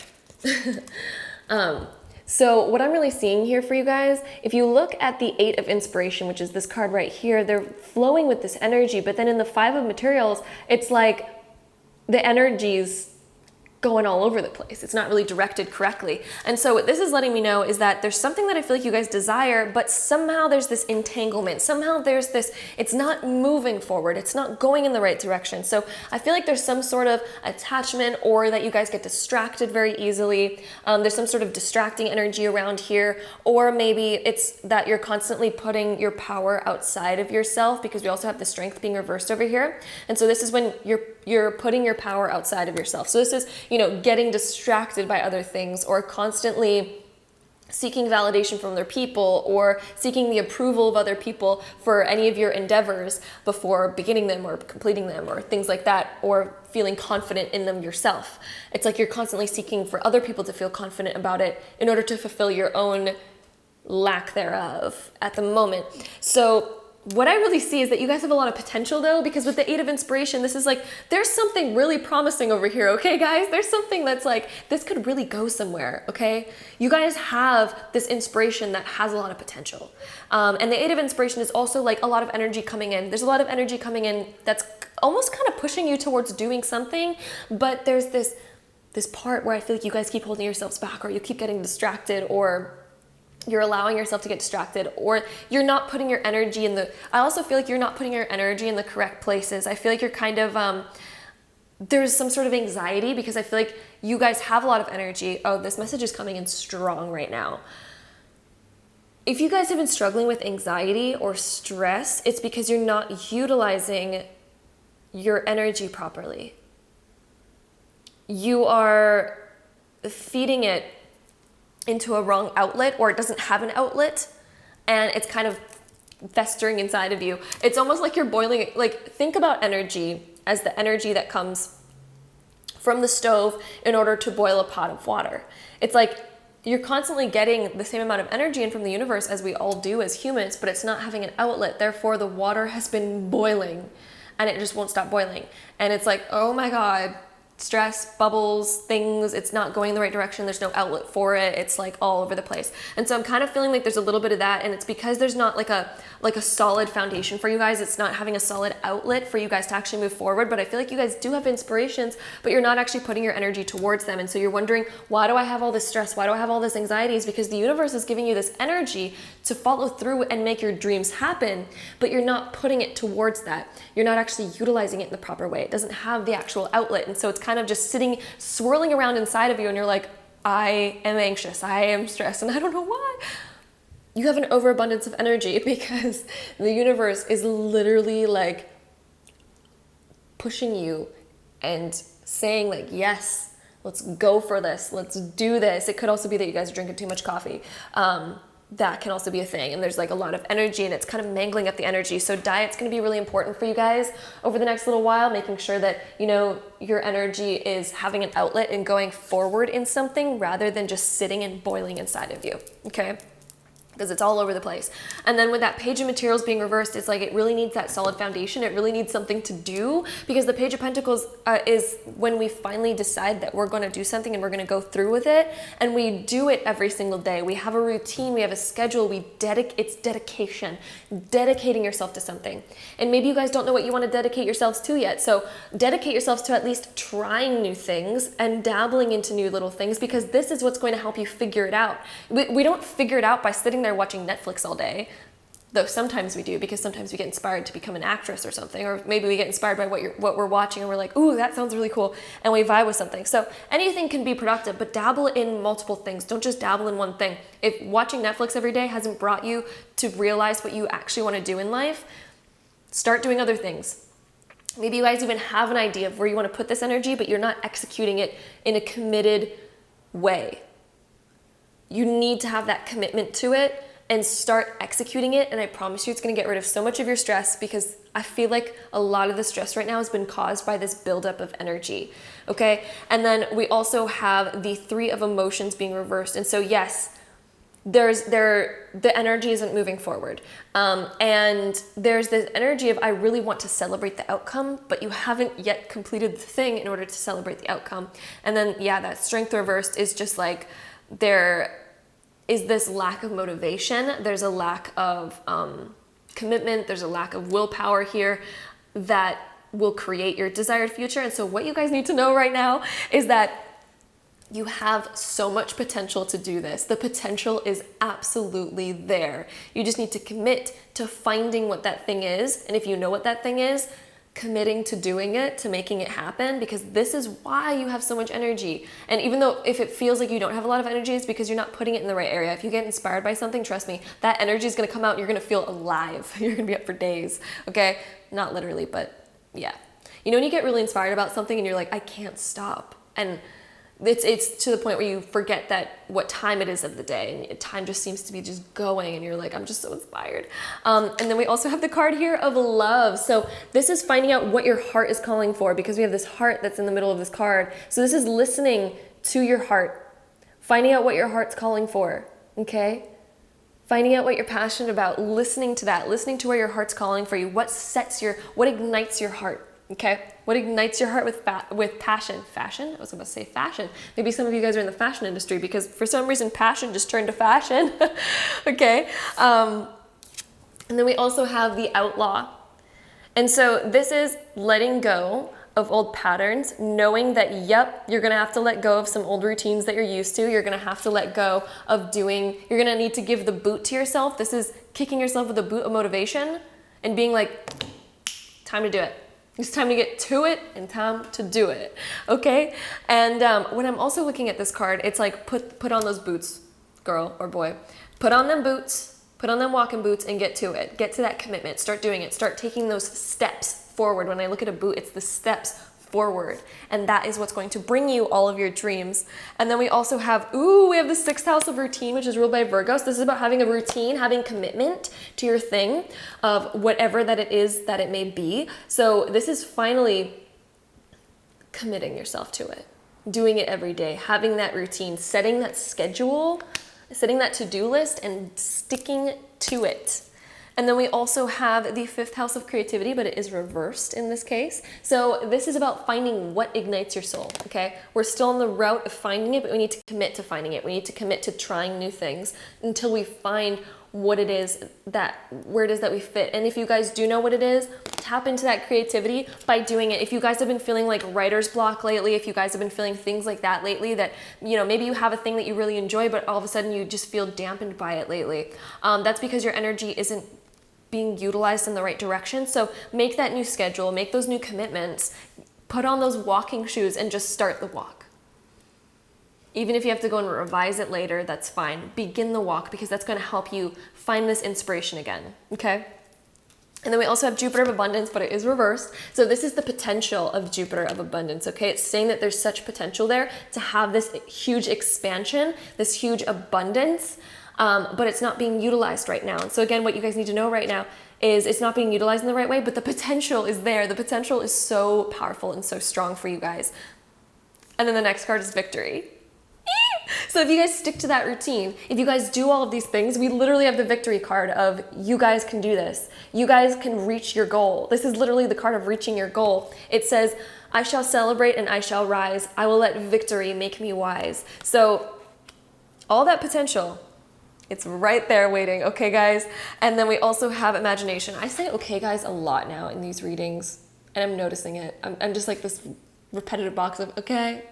So what I'm really seeing here for you guys, if you look at the 8 of Inspiration, which is this card right here, they're flowing with this energy. But then in the 5 of Materials, it's like the energies going all over the place. It's not really directed correctly. And so what this is letting me know is that there's something that I feel like you guys desire, but somehow there's this entanglement. Somehow there's this, it's not moving forward. It's not going in the right direction. So I feel like there's some sort of attachment, or that you guys get distracted very easily. There's some sort of distracting energy around here, or maybe it's that you're constantly putting your power outside of yourself, because we also have the Strength being reversed over here. And so this is when you're putting your power outside of yourself. So this is, getting distracted by other things, or constantly seeking validation from other people, or seeking the approval of other people for any of your endeavors before beginning them or completing them, or things like that, or feeling confident in them yourself. It's like you're constantly seeking for other people to feel confident about it in order to fulfill your own lack thereof at the moment. So what I really see is that you guys have a lot of potential, though, because with the 8 of Inspiration, this is like, there's something really promising over here, okay, guys? There's something that's like, this could really go somewhere, okay? You guys have this inspiration that has a lot of potential. And the 8 of Inspiration is also like a lot of energy coming in. There's a lot of energy coming in that's almost kind of pushing you towards doing something, but there's this part where I feel like you guys keep holding yourselves back, or you keep getting distracted, or you're allowing yourself to get distracted, or you're not putting your energy I also feel like you're not putting your energy in the correct places. I feel like you're kind of, there's some sort of anxiety, because I feel like you guys have a lot of energy. Oh, this message is coming in strong right now. If you guys have been struggling with anxiety or stress, it's because you're not utilizing your energy properly. You are feeding it into a wrong outlet, or it doesn't have an outlet, and it's kind of festering inside of you. It's almost like you're boiling, like, think about energy as the energy that comes from the stove in order to boil a pot of water. It's like you're constantly getting the same amount of energy in from the universe as we all do as humans, but it's not having an outlet. Therefore, the water has been boiling and it just won't stop boiling. And it's like, oh my God, stress, bubbles, things, it's not going in the right direction, there's no outlet for it, it's like all over the place. And so I'm kind of feeling like there's a little bit of that, and it's because there's not like a solid foundation for you guys. It's not having a solid outlet for you guys to actually move forward. But I feel like you guys do have inspirations, but you're not actually putting your energy towards them. And so you're wondering, why do I have all this stress? Why do I have all this anxiety? Is because the universe is giving you this energy to follow through and make your dreams happen, but you're not putting it towards that. You're not actually utilizing it in the proper way. It doesn't have the actual outlet. And so it's kind of just sitting, swirling around inside of you, and you're like, I am anxious, I am stressed, and I don't know why. You have an overabundance of energy because the universe is literally like pushing you and saying like, yes, let's go for this, let's do this. It could also be that you guys are drinking too much coffee. That can also be a thing, and there's like a lot of energy, and it's kind of mangling up the energy. So diet's going to be really important for you guys over the next little while, making sure that, you know, your energy is having an outlet and going forward in something rather than just sitting and boiling inside of you, okay? Because it's all over the place. And then with that Page of Materials being reversed, it's like it really needs that solid foundation. It really needs something to do, because the Page of Pentacles is when we finally decide that we're going to do something and we're going to go through with it, and we do it every single day. We have a routine, we have a schedule, it's dedication, dedicating yourself to something. And maybe you guys don't know what you want to dedicate yourselves to yet. So dedicate yourselves to at least trying new things and dabbling into new little things, because this is what's going to help you figure it out. We don't figure it out by sitting there watching Netflix all day, though sometimes we do, because sometimes we get inspired to become an actress or something, or maybe we get inspired by what we're watching and we're like, ooh, that sounds really cool, and we vibe with something. So anything can be productive, but dabble in multiple things. Don't just dabble in one thing. If watching Netflix every day hasn't brought you to realize what you actually want to do in life, start doing other things. Maybe you guys even have an idea of where you want to put this energy, but you're not executing it in a committed way. You need to have that commitment to it and start executing it. And I promise you, it's going to get rid of so much of your stress, because I feel like a lot of the stress right now has been caused by this buildup of energy. Okay. And then we also have the Three of Emotions being reversed. And so yes, the energy isn't moving forward. And there's this energy of, I really want to celebrate the outcome, but you haven't yet completed the thing in order to celebrate the outcome. And then, yeah, that Strength reversed is just like, there is this lack of motivation. There's a lack of commitment. There's a lack of willpower here that will create your desired future. And so what you guys need to know right now is that you have so much potential to do this. The potential is absolutely there. You just need to commit to finding what that thing is. And if you know what that thing is, committing to doing it, to making it happen, because this is why you have so much energy. And even though if it feels like you don't have a lot of energy, it's because you're not putting it in the right area. If you get inspired by something, trust me, that energy is going to come out and you're going to feel alive. You're going to be up for days. Okay? Not literally, but yeah. You know when you get really inspired about something and you're like, I can't stop. And it's to the point where you forget that what time it is of the day, and time just seems to be just going, and you're like, I'm just so inspired. And then we also have the card here of love. So this is finding out what your heart is calling for, because we have this heart that's in the middle of this card. So this is listening to your heart, finding out what your heart's calling for. Okay, finding out what you're passionate about, listening to that, listening to where your heart's calling for you. What ignites your heart? Okay, what ignites your heart with passion? Fashion? I was about to say fashion. Maybe some of you guys are in the fashion industry, because for some reason passion just turned to fashion. Okay, and then we also have the Outlaw. And so this is letting go of old patterns, knowing that, yep, you're gonna have to let go of some old routines that you're used to. You're gonna have to let go of you're gonna need to give the boot to yourself. This is kicking yourself with a boot of motivation and being like, time to do it. It's time to get to it and time to do it, okay? And when I'm also looking at this card, it's like, put on those boots, girl or boy. Put on them boots, put on them walking boots, and get to it. Get to that commitment. Start doing it. Start taking those steps forward. When I look at a boot, it's the steps forward. And that is what's going to bring you all of your dreams. And then we also have, we have the 6th house of routine, which is ruled by Virgo. So this is about having a routine, having commitment to your thing of whatever that it is that it may be. So this is finally committing yourself to it, doing it every day, having that routine, setting that schedule, setting that to-do list and sticking to it. And then we also have the fifth house of creativity, but it is reversed in this case. So this is about finding what ignites your soul, okay? We're still on the route of finding it, but we need to commit to finding it. We need to commit to trying new things until we find what it is where it is that we fit. And if you guys do know what it is, tap into that creativity by doing it. If you guys have been feeling like writer's block lately, if you guys have been feeling things like that lately, that, you know, maybe you have a thing that you really enjoy, but all of a sudden you just feel dampened by it lately. That's because your energy isn't being utilized in the right direction. So make that new schedule, make those new commitments, put on those walking shoes and just start the walk. Even if you have to go and revise it later, that's fine. Begin the walk, because that's going to help you find this inspiration again, okay? And then we also have Jupiter of abundance, but it is reversed. So this is the potential of Jupiter of abundance, okay? It's saying that there's such potential there to have this huge expansion, this huge abundance, but it's not being utilized right now. And so again, what you guys need to know right now is it's not being utilized in the right way, but the potential is there. The potential is so powerful and so strong for you guys. And then the next card is victory. So if you guys stick to that routine, if you guys do all of these things, we literally have the victory card of you guys can do this. You guys can reach your goal. This is literally the card of reaching your goal. It says, I shall celebrate and I shall rise. I will let victory make me wise. So all that potential, it's right there waiting, okay guys? And then we also have imagination. I say okay guys a lot now in these readings, and I'm noticing it. I'm just like this repetitive box of okay.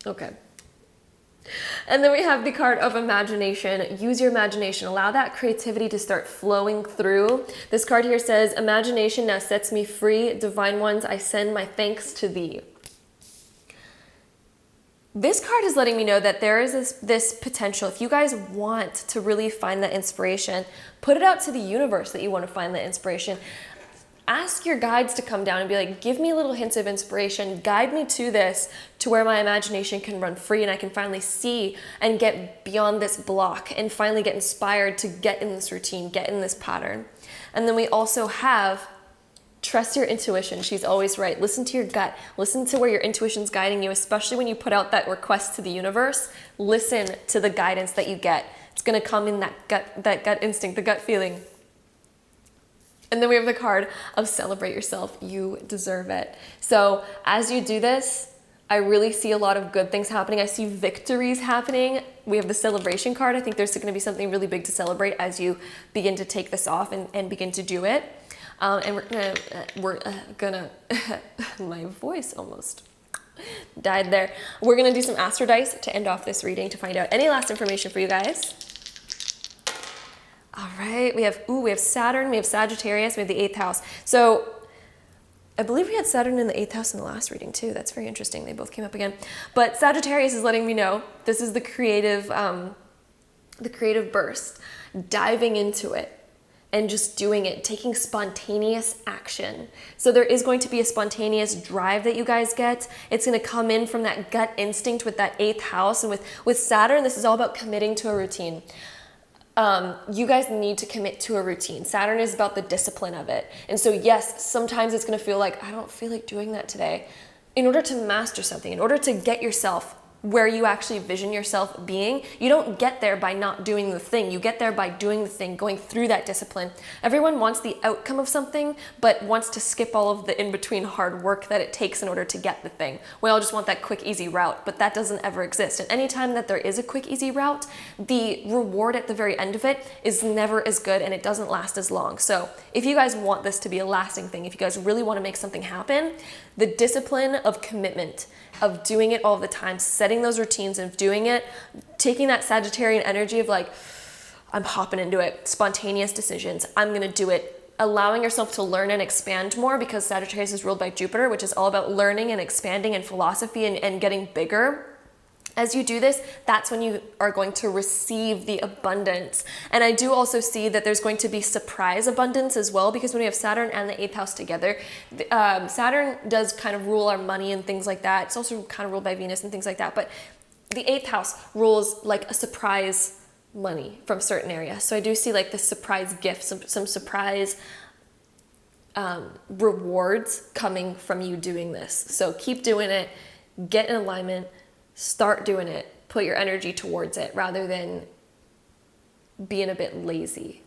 Okay. And then we have the card of imagination. Use your imagination. Allow that creativity to start flowing through. This card here says, imagination now sets me free. Divine ones, I send my thanks to thee. This card is letting me know that there is this potential. If you guys want to really find that inspiration, put it out to the universe that you want to find that inspiration. Ask your guides to come down and be like, give me little hints of inspiration, guide me to this, to where my imagination can run free and I can finally see and get beyond this block and finally get inspired to get in this routine, get in this pattern. And then we also have trust your intuition. She's always right. Listen to your gut. Listen to where your intuition's guiding you, especially when you put out that request to the universe. Listen to the guidance that you get. It's going to come in that gut instinct, the gut feeling. And then we have the card of celebrate yourself. You deserve it. So as you do this, I really see a lot of good things happening. I see victories happening. We have the celebration card. I think there's going to be something really big to celebrate as you begin to take this off and begin to do it. And we're gonna my voice almost died there. We're gonna do some astro dice to end off this reading to find out any last information for you guys. All right, we have Saturn, we have Sagittarius, we have the 8th house. So I believe we had Saturn in the 8th house in the last reading too. That's very interesting. They both came up again. But Sagittarius is letting me know this is the creative burst, diving into it and just doing it, taking spontaneous action. So there is going to be a spontaneous drive that you guys get. It's going to come in from that gut instinct with that 8th house. And with Saturn, this is all about committing to a routine. You guys need to commit to a routine. Saturn is about the discipline of it. And so yes, sometimes it's going to feel like, I don't feel like doing that today. In order to master something, in order to get yourself where you actually vision yourself being, you don't get there by not doing the thing. You get there by doing the thing, going through that discipline. Everyone wants the outcome of something, but wants to skip all of the in-between hard work that it takes in order to get the thing. We all just want that quick, easy route, but that doesn't ever exist. And anytime that there is a quick, easy route, the reward at the very end of it is never as good and it doesn't last as long. So if you guys want this to be a lasting thing, if you guys really want to make something happen, the discipline of commitment, of doing it all the time, setting those routines of doing it, taking that Sagittarian energy of like, I'm hopping into it, spontaneous decisions, I'm gonna do it, allowing yourself to learn and expand more, because Sagittarius is ruled by Jupiter, which is all about learning and expanding and philosophy and getting bigger. As you do this, that's when you are going to receive the abundance. And I do also see that there's going to be surprise abundance as well, because when we have Saturn and the 8th house together, Saturn does kind of rule our money and things like that. It's also kind of ruled by Venus and things like that. But the 8th house rules like a surprise money from certain areas. So I do see like this surprise gift, some surprise rewards coming from you doing this. So keep doing it, get in alignment, start doing it, put your energy towards it rather than being a bit lazy,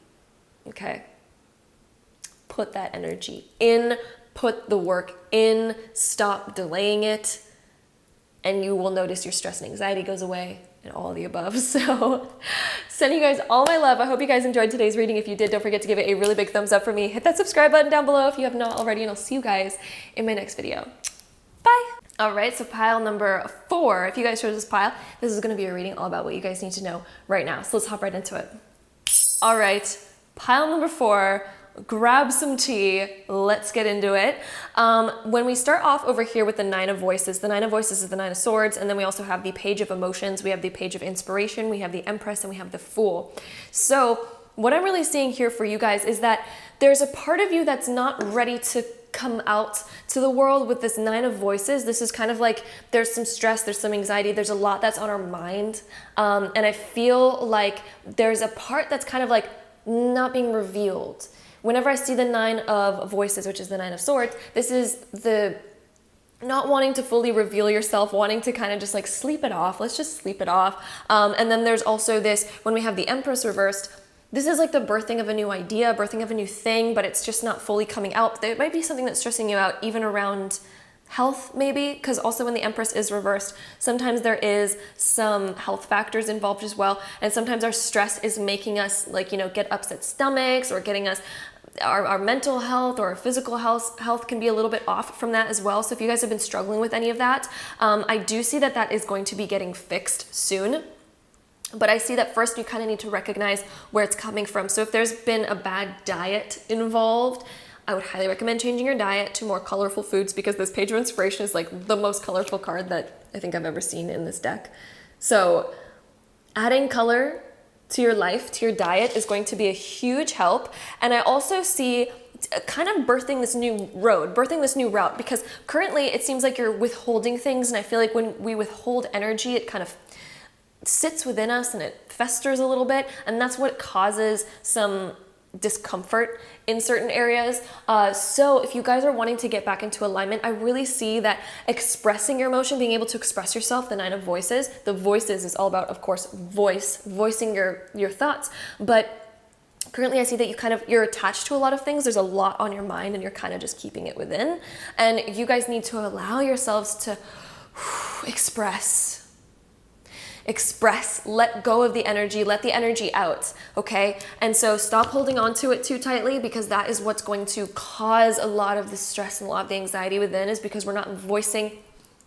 okay? Put that energy in, put the work in, stop delaying it, and you will notice your stress and anxiety goes away and all of the above. So sending you guys all my love. I hope you guys enjoyed today's reading. If you did, don't forget to give it a really big thumbs up for me. Hit that subscribe button down below if you have not already, and I'll see you guys in my next video. Bye. All right, so pile number 4. If you guys chose this pile, this is going to be a reading all about what you guys need to know right now. So let's hop right into it. All right, pile number 4. Grab some tea, let's get into it. When we start off over here with the 9 of Voices, the 9 of Voices is the 9 of Swords, and then we also have the Page of Emotions, we have the Page of Inspiration, we have the Empress, and we have the Fool. So what I'm really seeing here for you guys is that there's a part of you that's not ready to come out to the world with this 9 of Voices. This is kind of like there's some stress, there's some anxiety, there's a lot that's on our mind, and I feel like there's a part that's kind of like not being revealed. Whenever I see the 9 of Voices, which is the 9 of Swords, this is the not wanting to fully reveal yourself, wanting to kind of just like sleep it off. Let's just sleep it off. And then there's also this, when we have the Empress reversed, this is like the birthing of a new idea, birthing of a new thing, but it's just not fully coming out. There might be something that's stressing you out even around health maybe, because also when the Empress is reversed, sometimes there is some health factors involved as well, and sometimes our stress is making us like, you know, get upset stomachs, or getting us our mental health or our physical health can be a little bit off from that as well. So if you guys have been struggling with any of that, I do see that that is going to be getting fixed soon. But I see that first you kind of need to recognize where it's coming from. So if there's been a bad diet involved, I would highly recommend changing your diet to more colorful foods, because this Page of Inspiration is like the most colorful card that I think I've ever seen in this deck. So adding color to your life, to your diet, is going to be a huge help. And I also see kind of birthing this new road, birthing this new route, because currently it seems like you're withholding things, and I feel like when we withhold energy, it kind of sits within us and it festers a little bit, and that's what causes some discomfort in certain areas. So if you guys are wanting to get back into alignment, I really see that expressing your emotion, being able to express yourself, the 9 of Voices, the Voices is all about, of course, voicing your thoughts. But currently I see that you're attached to a lot of things. There's a lot on your mind and you're kind of just keeping it within. And you guys need to allow yourselves to express, let go of the energy, let the energy out, okay? And so stop holding on to it too tightly, because that is what's going to cause a lot of the stress and a lot of the anxiety within, is because we're not voicing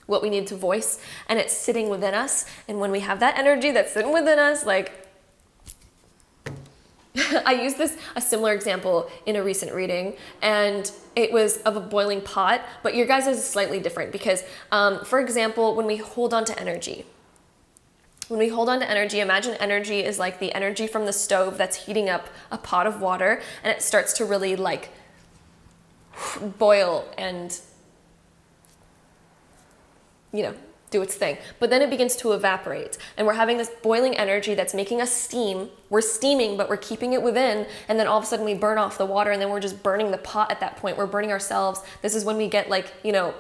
what we need to voice, and it's sitting within us. And when we have that energy that's sitting within us, like, I used a similar example in a recent reading, and it was of a boiling pot, but your guys' is slightly different because, for example, when we hold on to energy, imagine energy is like the energy from the stove that's heating up a pot of water, and it starts to really like boil and, you know, do its thing. But then it begins to evaporate, and we're having this boiling energy that's making us steam. We're steaming, but we're keeping it within, and then all of a sudden we burn off the water, and then we're just burning the pot at that point. We're burning ourselves. This is when we get like, you know,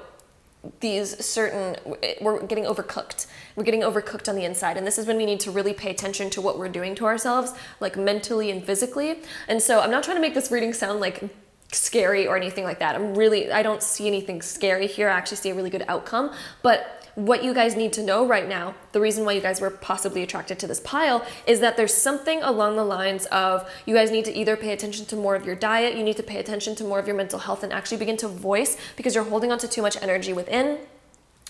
we're getting overcooked. We're getting overcooked on the inside. And this is when we need to really pay attention to what we're doing to ourselves, like mentally and physically. And so I'm not trying to make this reading sound like scary or anything like that. I don't see anything scary here. I actually see a really good outcome. But what you guys need to know right now, the reason why you guys were possibly attracted to this pile, is that there's something along the lines of you guys need to either pay attention to more of your diet, you need to pay attention to more of your mental health, and actually begin to voice, because you're holding on to too much energy within.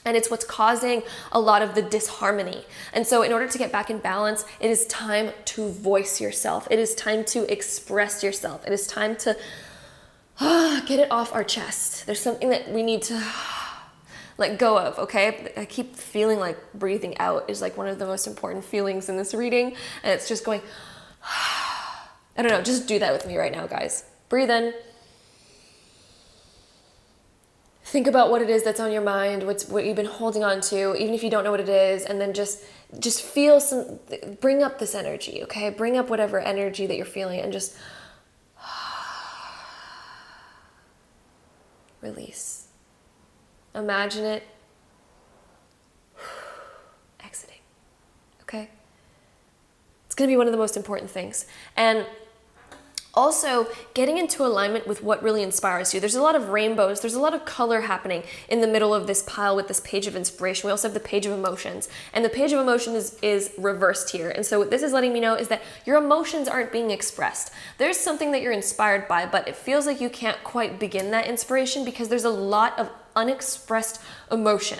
And it's what's causing a lot of the disharmony. And so in order to get back in balance, it is time to voice yourself. It is time to express yourself. It is time to get it off our chest. There's something that we need to let go of, okay? I keep feeling like breathing out is like one of the most important feelings in this reading. And it's just going, I don't know, just do that with me right now, guys. Breathe in. Think about what it is that's on your mind, what you've been holding on to, even if you don't know what it is, and then just feel bring up this energy, okay? Bring up whatever energy that you're feeling and just release. Imagine it exiting, okay? It's going to be one of the most important things. And also, getting into alignment with what really inspires you. There's a lot of rainbows. There's a lot of color happening in the middle of this pile with this page of inspiration. We also have the page of emotions. And the page of emotions is reversed here. And so what this is letting me know is that your emotions aren't being expressed. There's something that you're inspired by, but it feels like you can't quite begin that inspiration because there's a lot of unexpressed emotion.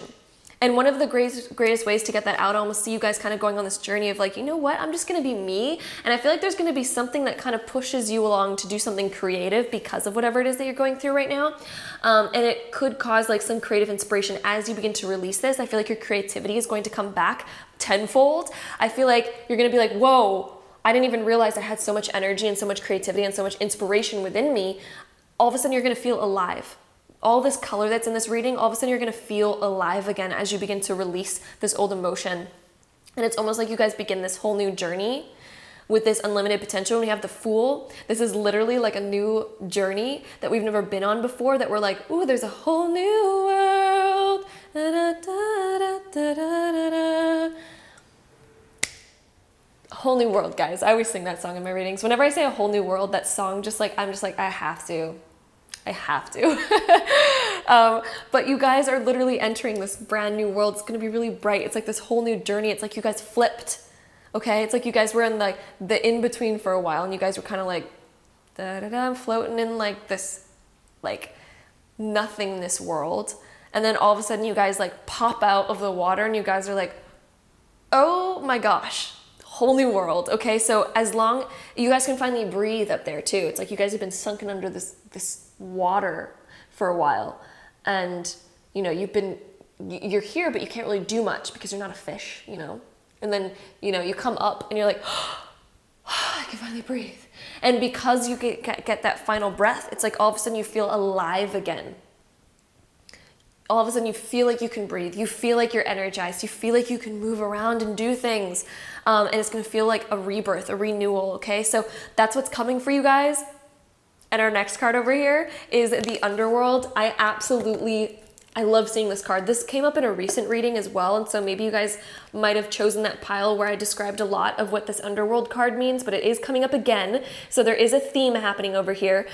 And one of the greatest ways to get that out, I almost see you guys kind of going on this journey of like, you know what, I'm just going to be me. And I feel like there's going to be something that kind of pushes you along to do something creative because of whatever it is that you're going through right now. And it could cause like some creative inspiration as you begin to release this. I feel like your creativity is going to come back tenfold. I feel like you're going to be like, whoa, I didn't even realize I had so much energy and so much creativity and so much inspiration within me. All of a sudden you're going to feel alive. All this color that's in this reading, all of a sudden you're going to feel alive again as you begin to release this old emotion. And it's almost like you guys begin this whole new journey with this unlimited potential. When we have the Fool, this is literally like a new journey that we've never been on before, that we're like, ooh, there's a whole new world. Da, da, da, da, da, da, da. Whole new world, guys. I always sing that song in my readings. Whenever I say a whole new world, that song just like, I'm just like, I have to. But you guys are literally entering this brand new world. It's going to be really bright. It's like this whole new journey. It's like you guys flipped. Okay. It's like you guys were in like the in-between for a while and you guys were kind of like floating in like this like nothingness world. And then all of a sudden you guys like pop out of the water and you guys are like, oh my gosh. Whole new world. Okay, so as long you guys can finally breathe up there too. It's like you guys have been sunken under this water for a while, and you know you're here, but you can't really do much because you're not a fish, you know. And then you come up and you're like, oh, I can finally breathe. And because you get that final breath, it's like all of a sudden you feel alive again. All of a sudden you feel like you can breathe. You feel like you're energized. You feel like you can move around and do things. And it's going to feel like a rebirth, a renewal, okay? So that's what's coming for you guys. And our next card over here is the Underworld. I love seeing this card. This came up in a recent reading as well. And so maybe you guys might have chosen that pile where I described a lot of what this Underworld card means, but it is coming up again. So there is a theme happening over here.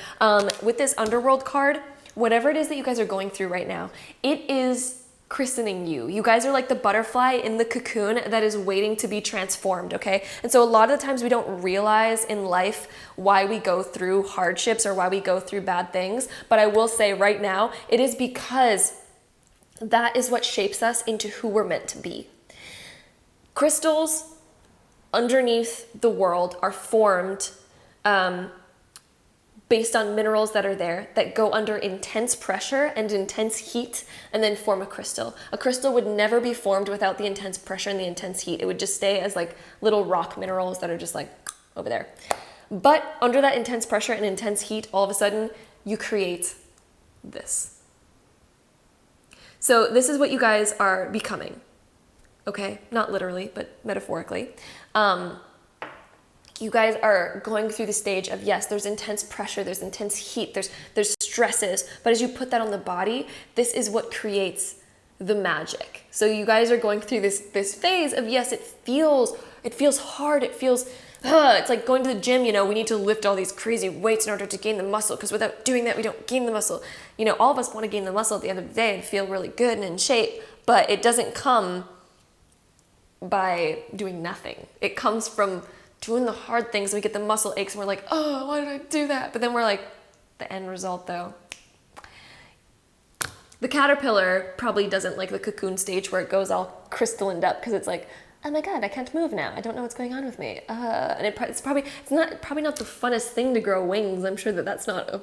With this Underworld card, whatever it is that you guys are going through right now, it is christening you. You guys are like the butterfly in the cocoon that is waiting to be transformed, okay? And so a lot of the times we don't realize in life why we go through hardships or why we go through bad things. But I will say right now, it is because that is what shapes us into who we're meant to be. Crystals underneath the world are formed based on minerals that are there that go under intense pressure and intense heat and then form a crystal. A crystal would never be formed without the intense pressure and the intense heat. It would just stay as like little rock minerals that are just like over there. But under that intense pressure and intense heat, all of a sudden you create this. So this is what you guys are becoming, okay? Not literally, but metaphorically. You guys are going through the stage of, yes, there's intense pressure, there's intense heat, there's stresses, but as you put that on the body, this is what creates the magic. So you guys are going through this phase of, yes, it feels hard, it feels, it's like going to the gym, we need to lift all these crazy weights in order to gain the muscle, because without doing that, we don't gain the muscle. All of us want to gain the muscle at the end of the day and feel really good and in shape, but it doesn't come by doing nothing. It comes from doing the hard things, and we get the muscle aches and we're like, oh, why did I do that? But then we're like, the end result though. The caterpillar probably doesn't like the cocoon stage where it goes all crystallined up because it's like, oh my God, I can't move now. I don't know what's going on with me. And it's probably not the funnest thing to grow wings. I'm sure that's not a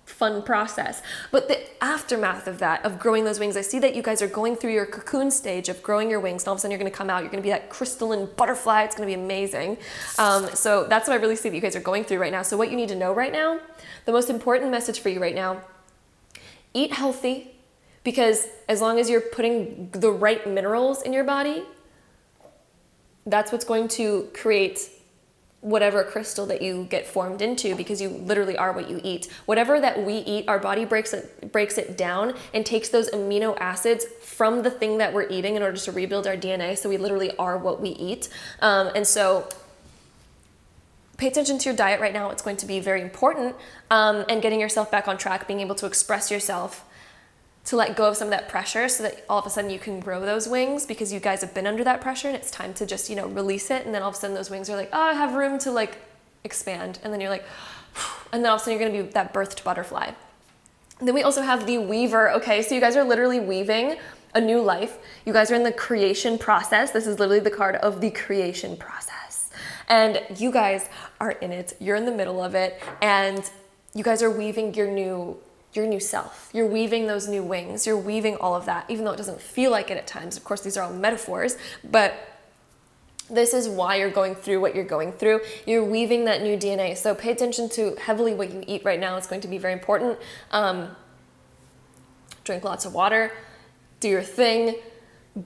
fun process. But the aftermath of that, of growing those wings, I see that you guys are going through your cocoon stage of growing your wings, and all of a sudden you're going to come out, you're going to be that crystalline butterfly. It's going to be amazing. So that's what I really see that you guys are going through right now. So what you need to know right now, the most important message for you right now, eat healthy, because as long as you're putting the right minerals in your body, that's what's going to create whatever crystal that you get formed into, because you literally are what you eat. Whatever that we eat, our body breaks it down and takes those amino acids from the thing that we're eating in order to rebuild our DNA. So we literally are what we eat. And so pay attention to your diet right now. It's going to be very important, and getting yourself back on track, being able to express yourself, to let go of some of that pressure so that all of a sudden you can grow those wings, because you guys have been under that pressure and it's time to just, release it. And then all of a sudden those wings are like, oh, I have room to like expand. And then you're like, and then all of a sudden you're going to be that birthed butterfly. And then we also have the weaver. Okay, so you guys are literally weaving a new life. You guys are in the creation process. This is literally the card of the creation process. And you guys are in it. You're in the middle of it. And you guys are weaving your new self. You're weaving those new wings. You're weaving all of that, even though it doesn't feel like it at times. Of course, these are all metaphors, but this is why you're going through what you're going through. You're weaving that new DNA. So pay attention to heavily what you eat right now. It's going to be very important. Drink lots of water. Do your thing.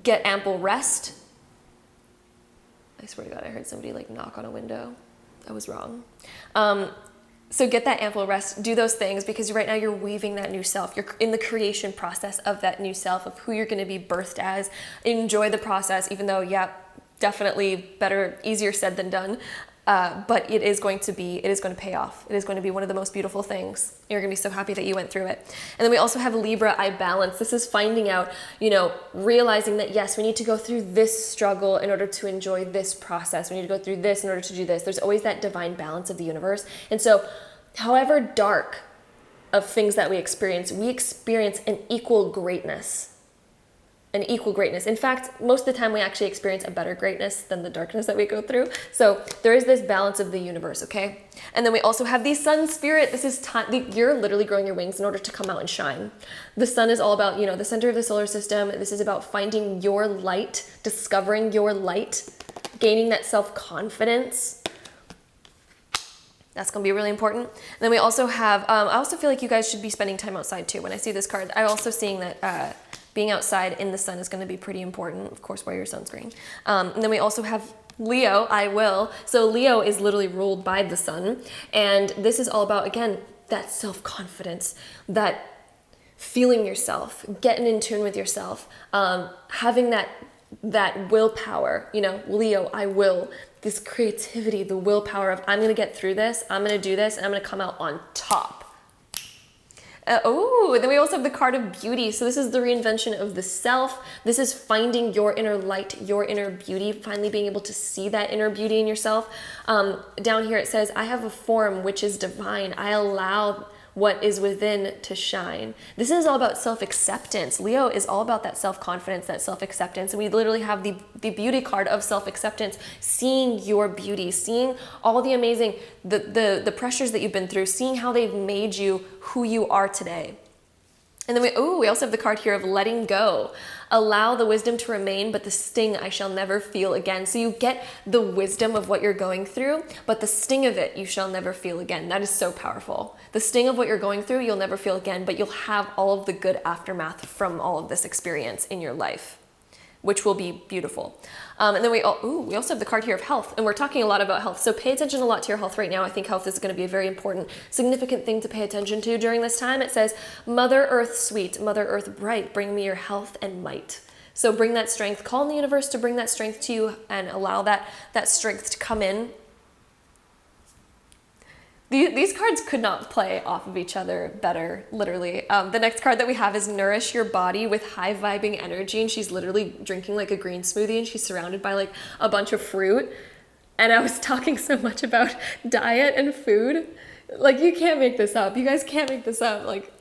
Get ample rest. I swear to God, I heard somebody like knock on a window. I was wrong. So get that ample rest, do those things, because right now you're weaving that new self. You're in the creation process of that new self, of who you're going to be birthed as. Enjoy the process, even though, yeah, definitely better, easier said than done. But it is going to pay off. It is going to be one of the most beautiful things. You're going to be so happy that you went through it. And then we also have Libra, I balance. This is finding out, realizing that yes, we need to go through this struggle in order to enjoy this process. We need to go through this in order to do this. There's always that divine balance of the universe. And so, however dark of things that we experience an equal greatness. In fact, most of the time we actually experience a better greatness than the darkness that we go through. So there is this balance of the universe, okay? And then we also have the sun spirit. This is time, you're literally growing your wings in order to come out and shine. The sun is all about, the center of the solar system. This is about finding your light, discovering your light, gaining that self-confidence. That's going to be really important. And then we also have, I also feel like you guys should be spending time outside too. When I see this card, I'm also seeing that being outside in the sun is going to be pretty important. Of course, wear your sunscreen. And then we also have Leo, I will. So Leo is literally ruled by the sun. And this is all about, again, that self-confidence, that feeling yourself, getting in tune with yourself, having that willpower, Leo, I will. This creativity, the willpower of I'm going to get through this, I'm going to do this, and I'm going to come out on top. And then we also have the card of beauty. So this is the reinvention of the self. This is finding your inner light, your inner beauty, finally being able to see that inner beauty in yourself. Down here it says, I have a form which is divine. I allow what is within to shine. This is all about self-acceptance. Leo is all about that self-confidence, that self-acceptance. And we literally have the beauty card of self-acceptance, seeing your beauty, seeing all the amazing, the pressures that you've been through, seeing how they've made you who you are today. And then we also have the card here of letting go. Allow the wisdom to remain, but the sting I shall never feel again. So you get the wisdom of what you're going through, but the sting of it you shall never feel again. That is so powerful. The sting of what you're going through, you'll never feel again, but you'll have all of the good aftermath from all of this experience in your life, which will be beautiful. And then we also have the card here of health, and we're talking a lot about health. So pay attention a lot to your health right now. I think health is going to be a very important, significant thing to pay attention to during this time. It says, Mother Earth sweet, Mother Earth bright, bring me your health and might. So bring that strength, call on the universe to bring that strength to you and allow that strength to come in. These cards could not play off of each other better, literally. The next card that we have is Nourish Your Body with High Vibing Energy, and she's literally drinking like a green smoothie, and she's surrounded by like a bunch of fruit. And I was talking so much about diet and food. Like, you can't make this up. You guys can't make this up. Like,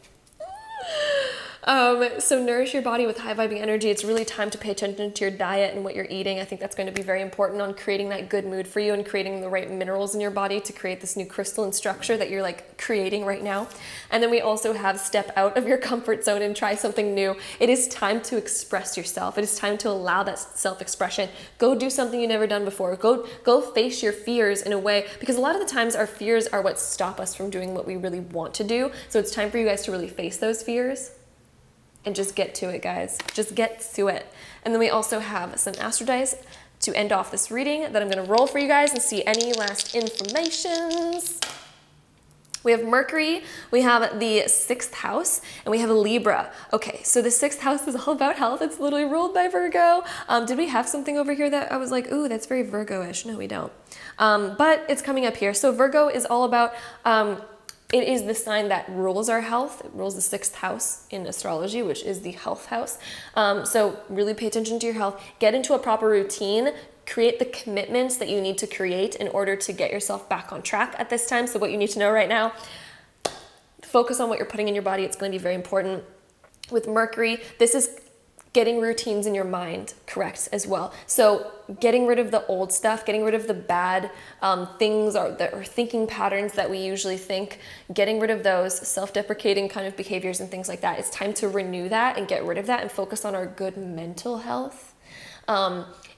so nourish your body with high vibing energy. It's really time to pay attention to your diet and what you're eating. I think that's going to be very important on creating that good mood for you and creating the right minerals in your body to create this new crystalline structure that you're like creating right now. And then we also have step out of your comfort zone and try something new. It is time to express yourself. It is time to allow that self-expression. Go do something you've never done before. Go face your fears in a way, because a lot of the times our fears are what stop us from doing what we really want to do. So it's time for you guys to really face those fears. And just get to it, guys. Just get to it. And then we also have some astro dice to end off this reading that I'm going to roll for you guys and see any last informations. We have Mercury, we have the 6th house, and we have Libra. Okay, so the 6th house is all about health. It's literally ruled by Virgo. Did we have something over here that I was like, ooh, that's very Virgo-ish? No, we don't. But it's coming up here. So Virgo is all about, it is the sign that rules our health. It rules the 6th house in astrology, which is the health house. So really pay attention to your health. Get into a proper routine. Create the commitments that you need to create in order to get yourself back on track at this time. So what you need to know right now, focus on what you're putting in your body. It's going to be very important. With Mercury, this is getting routines in your mind correct as well. So getting rid of the old stuff, getting rid of the bad things or thinking patterns that we usually think, getting rid of those self-deprecating kind of behaviors and things like that. It's time to renew that and get rid of that and focus on our good mental health.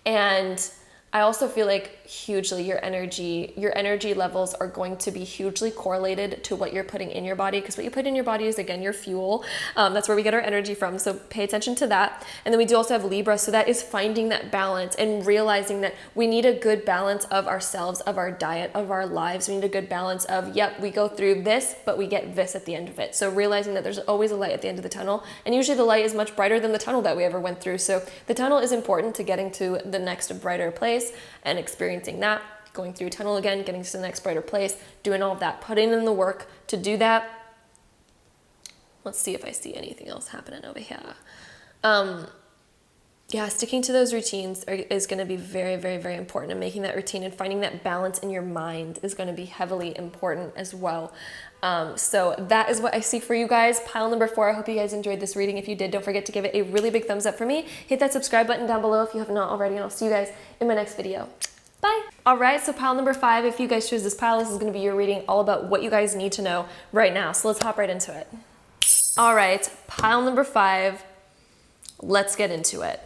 And I also feel like hugely your energy levels are going to be hugely correlated to what you're putting in your body, because what you put in your body is, again, your fuel. That's where we get our energy from. So pay attention to that. And then we do also have Libra. So that is finding that balance and realizing that we need a good balance of ourselves, of our diet, of our lives. We need a good balance of, yep, we go through this, but we get this at the end of it. So realizing that there's always a light at the end of the tunnel. And usually the light is much brighter than the tunnel that we ever went through. So the tunnel is important to getting to the next brighter place and experiencing that, going through a tunnel again, getting to the next brighter place, doing all of that, putting in the work to do that. Let's see if I see anything else happening over here. Yeah, sticking to those routines is going to be very, very, very important, and making that routine and finding that balance in your mind is going to be heavily important as well. So that is what I see for you guys. Pile number 4. I hope you guys enjoyed this reading. If you did, don't forget to give it a really big thumbs up for me. Hit that subscribe button down below if you have not already, and I'll see you guys in my next video. Bye. All right, so pile number 5, if you guys choose this pile, this is going to be your reading all about what you guys need to know right now. So let's hop right into it. All right, pile number 5. Let's get into it.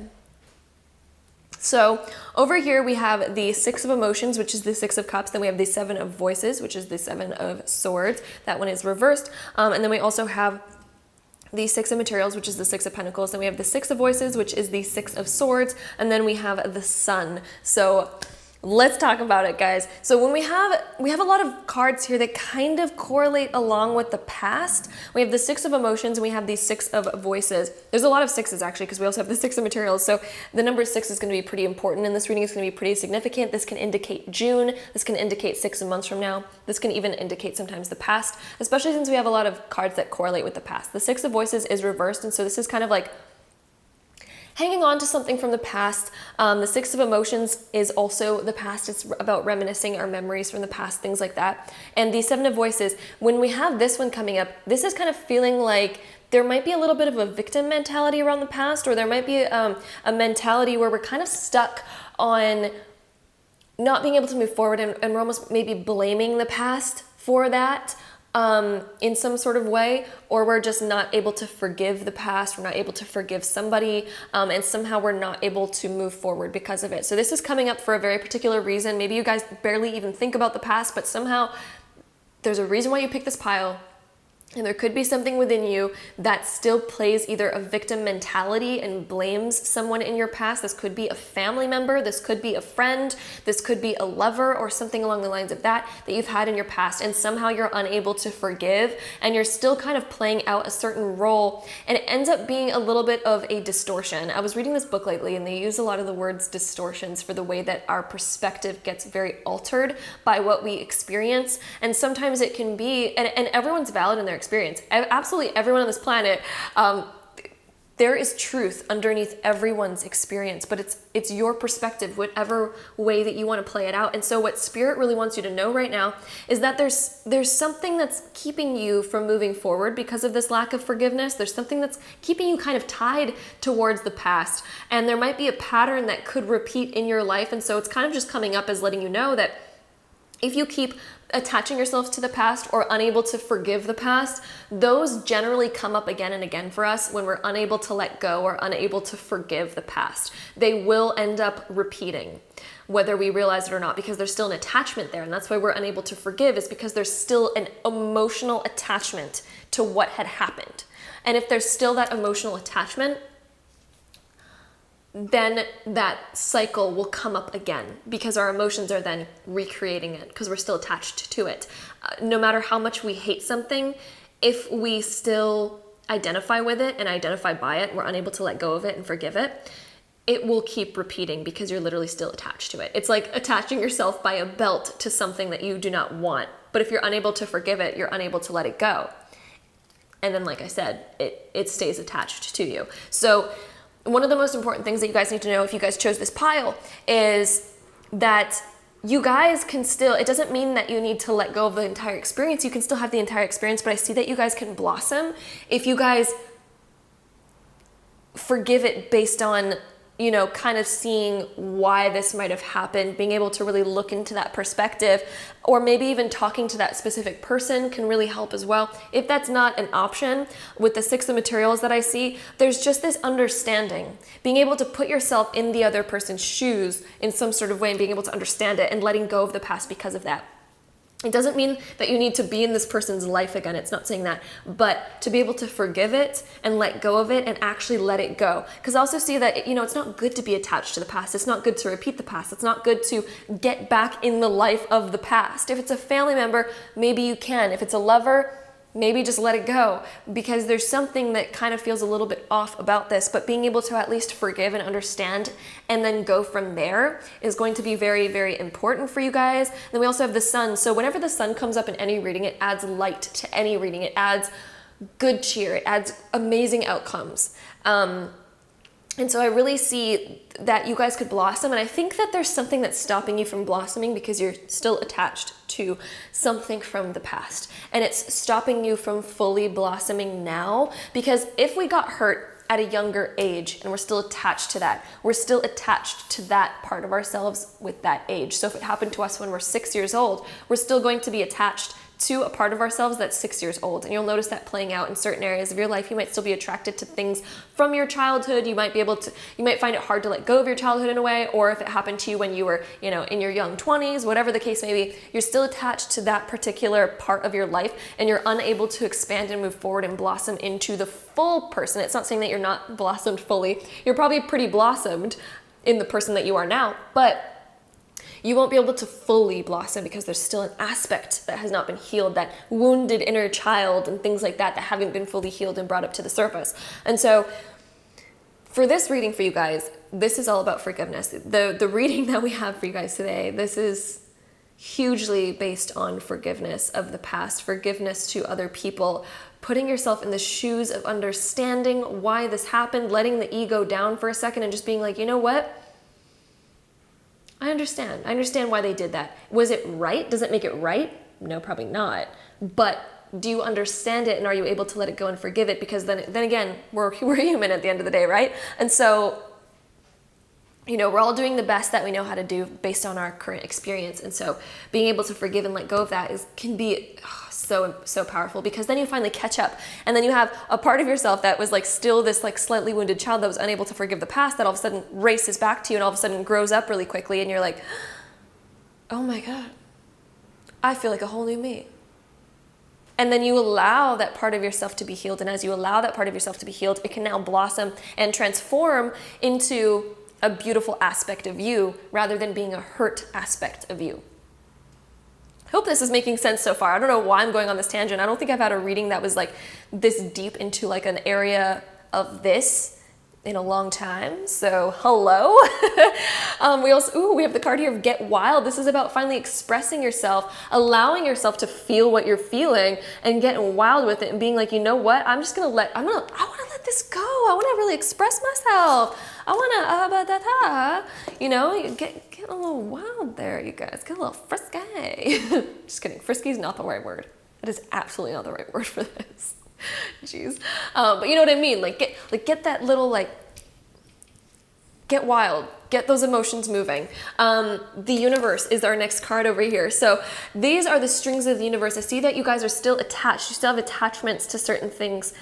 So over here we have the 6 of emotions, which is the 6 of cups. Then we have the 7 of voices, which is the 7 of swords. That one is reversed. And then we also have the 6 of materials, which is the 6 of pentacles. Then we have the 6 of voices, which is the 6 of swords. And then we have the sun. So let's talk about it, guys. So when we have a lot of cards here that kind of correlate along with the past. We have the 6 of emotions and we have the 6 of voices. There's a lot of 6s actually, because we also have the 6 of materials. So the number 6 is going to be pretty important in this reading. It's going to be pretty significant. This can indicate June. This can indicate 6 months from now. This can even indicate sometimes the past, especially since we have a lot of cards that correlate with the past. The 6 of voices is reversed, and so this is kind of like hanging on to something from the past. The 6 of emotions is also the past. It's about reminiscing our memories from the past, things like that. And the 7 of voices, when we have this one coming up, this is kind of feeling like there might be a little bit of a victim mentality around the past, or there might be a mentality where we're kind of stuck on not being able to move forward, and we're almost maybe blaming the past for that. In some sort of way, or we're just not able to forgive the past, we're not able to forgive somebody, and somehow we're not able to move forward because of it. So this is coming up for a very particular reason. Maybe you guys barely even think about the past, but somehow there's a reason why you pick this pile. And there could be something within you that still plays either a victim mentality and blames someone in your past. This could be a family member, this could be a friend, this could be a lover, or something along the lines of that you've had in your past, and somehow you're unable to forgive, and you're still kind of playing out a certain role, and it ends up being a little bit of a distortion. I was reading this book lately, and they use a lot of the words distortions for the way that our perspective gets very altered by what we experience. And sometimes it can be, and everyone's valid in their experience. Absolutely everyone on this planet, there is truth underneath everyone's experience, but it's your perspective, whatever way that you want to play it out. And so what Spirit really wants you to know right now is that there's something that's keeping you from moving forward because of this lack of forgiveness. There's something that's keeping you kind of tied towards the past, and there might be a pattern that could repeat in your life. And so it's kind of just coming up as letting you know that if you keep attaching yourself to the past or unable to forgive the past, those generally come up again and again for us when we're unable to let go or unable to forgive the past. They will end up repeating, whether we realize it or not, because there's still an attachment there. And that's why we're unable to forgive, is because there's still an emotional attachment to what had happened. And if there's still that emotional attachment, then that cycle will come up again because our emotions are then recreating it because we're still attached to it. No matter how much we hate something, if we still identify with it and identify by it, we're unable to let go of it and forgive it, it will keep repeating because you're literally still attached to it. It's like attaching yourself by a belt to something that you do not want. But if you're unable to forgive it, you're unable to let it go. And then, like I said, it stays attached to you. So one of the most important things that you guys need to know if you guys chose this pile is that you guys can still, it doesn't mean that you need to let go of the entire experience. You can still have the entire experience, but I see that you guys can blossom if you guys forgive it based on, you know, kind of seeing why this might have happened, being able to really look into that perspective, or maybe even talking to that specific person can really help as well. If that's not an option with the Six of Materials that I see, there's just this understanding, being able to put yourself in the other person's shoes in some sort of way and being able to understand it and letting go of the past because of that. It doesn't mean that you need to be in this person's life again. It's not saying that, but to be able to forgive it and let go of it and actually let it go. Because I also see that, you know, it's not good to be attached to the past. It's not good to repeat the past. It's not good to get back in the life of the past. If it's a family member, maybe you can. If it's a lover, maybe just let it go, because there's something that kind of feels a little bit off about this, but being able to at least forgive and understand and then go from there is going to be very, very important for you guys. Then we also have the sun. So whenever the sun comes up in any reading, it adds light to any reading. It adds good cheer. It adds amazing outcomes. And so I really see that you guys could blossom. And I think that there's something that's stopping you from blossoming because you're still attached to something from the past. And it's stopping you from fully blossoming now. Because if we got hurt at a younger age and we're still attached to that, we're still attached to that part of ourselves with that age. So if it happened to us when we're 6 years old, we're still going to be attached to a part of ourselves that's 6 years old. And you'll notice that playing out in certain areas of your life. You might still be attracted to things from your childhood. You might find it hard to let go of your childhood in a way, or if it happened to you when you were, you know, in your young 20s, whatever the case may be, you're still attached to that particular part of your life and you're unable to expand and move forward and blossom into the full person. It's not saying that you're not blossomed fully. You're probably pretty blossomed in the person that you are now, but you won't be able to fully blossom because there's still an aspect that has not been healed, that wounded inner child and things like that that haven't been fully healed and brought up to the surface. And so for this reading for you guys, this is all about forgiveness. The reading that we have for you guys today, this is hugely based on forgiveness of the past, forgiveness to other people, putting yourself in the shoes of understanding why this happened, letting the ego down for a second and just being like, you know what? I understand. I understand why they did that. Was it right? Does it make it right? No, probably not. But do you understand it and are you able to let it go and forgive it? Because then again, we're human at the end of the day, right? And so, you know, we're all doing the best that we know how to do based on our current experience. And so being able to forgive and let go of that can be so powerful, because then you finally catch up and then you have a part of yourself that was like still this like slightly wounded child that was unable to forgive the past, that all of a sudden races back to you and all of a sudden grows up really quickly and you're like, oh my God, I feel like a whole new me. And then you allow that part of yourself to be healed. And as you allow that part of yourself to be healed, it can now blossom and transform into a beautiful aspect of you rather than being a hurt aspect of you. I hope this is making sense so far. I don't know why I'm going on this tangent. I don't think I've had a reading that was like this deep into like an area of this in a long time. So hello. We have the card here of Get Wild. This is about finally expressing yourself, allowing yourself to feel what you're feeling and getting wild with it and being like, you know what? I want to let this go. I want to really express myself. I want to, you know, get a little wild there, you guys. Get a little frisky. Just kidding. Frisky is not the right word. That is absolutely not the right word for this. Jeez. But you know what I mean? Get that little, get wild. Get those emotions moving. The universe is our next card over here. So these are the strings of the universe. I see that you guys are still attached. You still have attachments to certain things.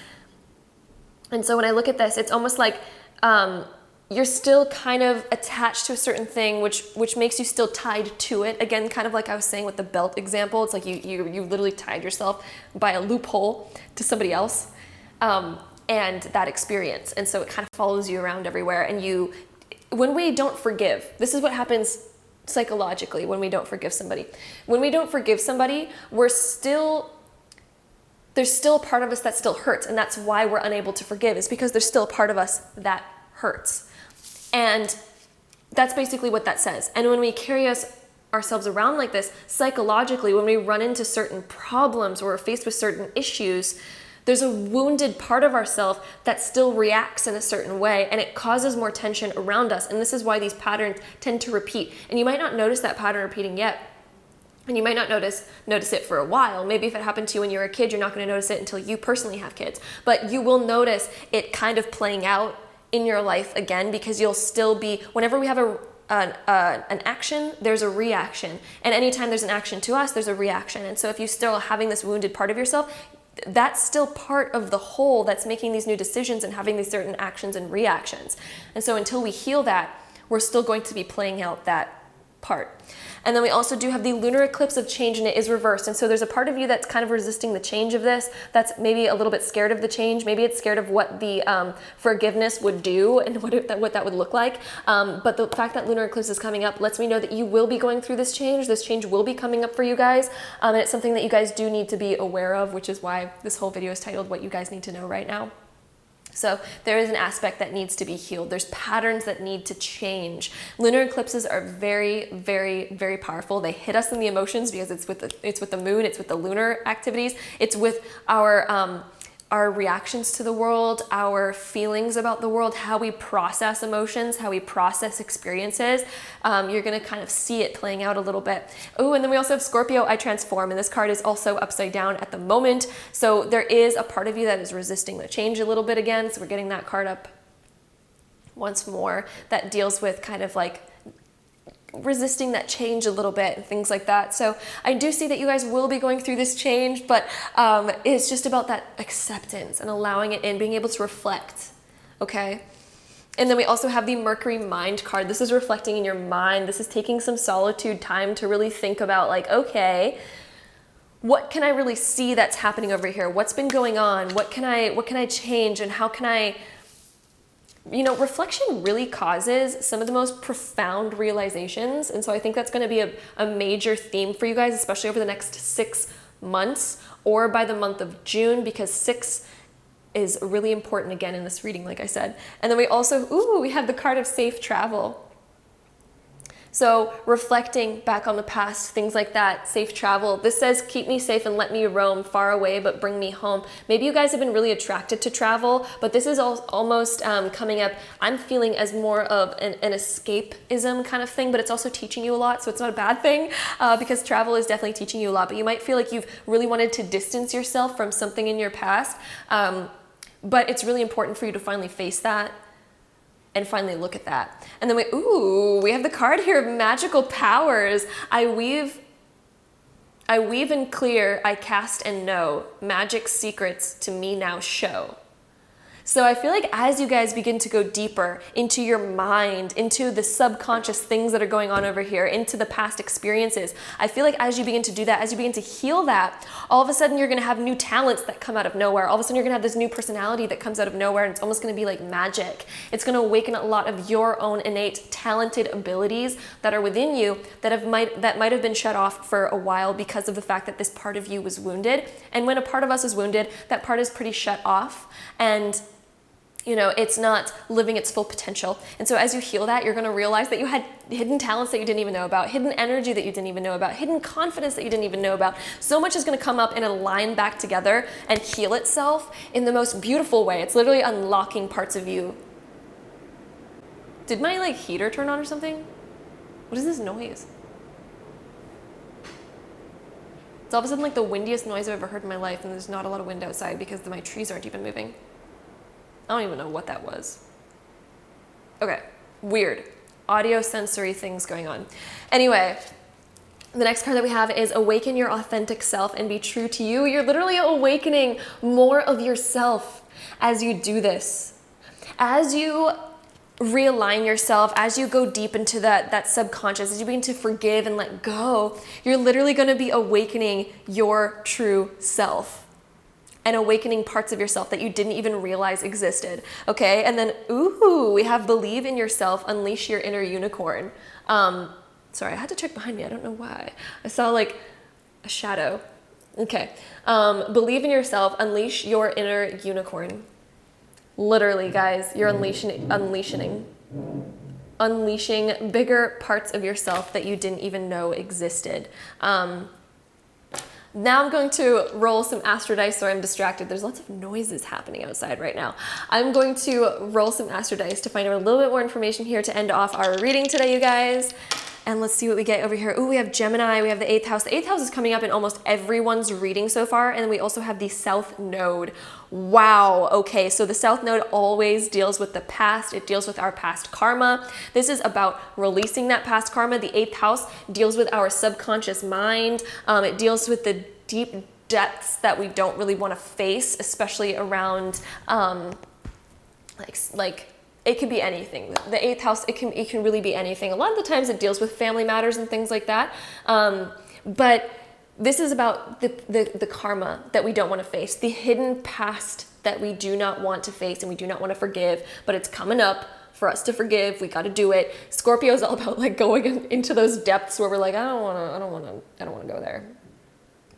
And so when I look at this, it's almost like you're still kind of attached to a certain thing, which makes you still tied to it. Again, kind of like I was saying with the belt example, it's like you literally tied yourself by a loophole to somebody else and that experience. And so it kind of follows you around everywhere, and when we don't forgive, this is what happens psychologically when we don't forgive somebody. When we don't forgive somebody, there's still a part of us that still hurts, and that's why we're unable to forgive, is because there's still a part of us that hurts. And that's basically what that says. And when we carry ourselves around like this, psychologically, when we run into certain problems or we're faced with certain issues, there's a wounded part of ourselves that still reacts in a certain way, and it causes more tension around us. And this is why these patterns tend to repeat. And you might not notice that pattern repeating yet, and you might not notice it for a while. Maybe if it happened to you when you were a kid, you're not going to notice it until you personally have kids. But you will notice it kind of playing out in your life again, because you'll still be, whenever we have an action, there's a reaction. And anytime there's an action to us, there's a reaction. And so if you're still having this wounded part of yourself, that's still part of the whole that's making these new decisions and having these certain actions and reactions. And so until we heal that, we're still going to be playing out that part. And then we also do have the lunar eclipse of change, and it is reversed. And so there's a part of you that's kind of resisting the change of this, that's maybe a little bit scared of the change. Maybe it's scared of what the forgiveness would do and what that would look like. But the fact that lunar eclipse is coming up lets me know that you will be going through this change. This change will be coming up for you guys. And it's something that you guys do need to be aware of, which is why this whole video is titled What You Guys Need to Know Right Now. So there is an aspect that needs to be healed. There's patterns that need to change. Lunar eclipses are very, very, very powerful. They hit us in the emotions because it's with the moon, it's with the lunar activities, it's with our reactions to the world, our feelings about the world, how we process emotions, how we process experiences. You're gonna kind of see it playing out a little bit. Oh, and then we also have Scorpio, I transform, and this card is also upside down at the moment. So there is a part of you that is resisting the change a little bit again. So we're getting that card up once more that deals with kind of like resisting that change a little bit and things like that. So I do see that you guys will be going through this change, but it's just about that acceptance and allowing it in, being able to reflect, okay? And then we also have the Mercury Mind card. This is reflecting in your mind. This is taking some solitude time to really think about like, okay, what can I really see that's happening over here? What's been going on? What can I change, and how can I, you know, reflection really causes some of the most profound realizations. And so I think that's going to be a major theme for you guys, especially over the next 6 months or by the month of June, because 6 is really important again in this reading, like I said. And then we also, we have the card of safe travel. So reflecting back on the past, things like that, safe travel. This says, keep me safe and let me roam far away, but bring me home. Maybe you guys have been really attracted to travel, but this is almost coming up, I'm feeling as more of an escapism kind of thing, but it's also teaching you a lot. So it's not a bad thing because travel is definitely teaching you a lot, but you might feel like you've really wanted to distance yourself from something in your past. But it's really important for you to finally face that and finally look at that. And then we have the card here of magical powers. I weave and clear, I cast and know, magic secrets to me now show. So I feel like as you guys begin to go deeper into your mind, into the subconscious things that are going on over here, into the past experiences, I feel like as you begin to do that, as you begin to heal that, all of a sudden you're gonna have new talents that come out of nowhere. All of a sudden you're gonna have this new personality that comes out of nowhere, and it's almost gonna be like magic. It's gonna awaken a lot of your own innate talented abilities that are within you that might have been shut off for a while because of the fact that this part of you was wounded. And when a part of us is wounded, that part is pretty shut off, and you know, it's not living its full potential. And so as you heal that, you're gonna realize that you had hidden talents that you didn't even know about, hidden energy that you didn't even know about, hidden confidence that you didn't even know about. So much is gonna come up and align back together and heal itself in the most beautiful way. It's literally unlocking parts of you. Did my heater turn on or something? What is this noise? It's all of a sudden the windiest noise I've ever heard in my life, and there's not a lot of wind outside because my trees aren't even moving. I don't even know what that was. Okay, weird. Audio sensory things going on. Anyway, the next card that we have is awaken your authentic self and be true to you. You're literally awakening more of yourself as you do this. As you realign yourself, as you go deep into that subconscious, as you begin to forgive and let go, you're literally going to be awakening your true self. and awakening parts of yourself that you didn't even realize existed. Okay, and then ooh, we have believe in yourself, unleash your inner unicorn. Sorry, I had to check behind me. I don't know why. I saw like a shadow. Okay, believe in yourself, unleash your inner unicorn. Literally, guys, you're unleashing bigger parts of yourself that you didn't even know existed. Now I'm going to roll some astro dice. Sorry, I'm distracted. There's lots of noises happening outside right now. I'm going to roll some astro dice to find out a little bit more information here to end off our reading today, you guys. And let's see what we get over here. Ooh, we have Gemini, we have the 8th house. The 8th house is coming up in almost everyone's reading so far. And then we also have the South Node. Wow, okay, so the South Node always deals with the past. It deals with our past karma. This is about releasing that past karma. The 8th house deals with our subconscious mind. It deals with the deep depths that we don't really want to face, especially around like it could be anything. The 8th house, it can really be anything. A lot of the times it deals with family matters and things like that. But this is about the karma that we don't want to face, the hidden past that we do not want to face and we do not want to forgive, but it's coming up for us to forgive. We got to do it. Scorpio is all about like going into those depths where we're like, I don't want to go there.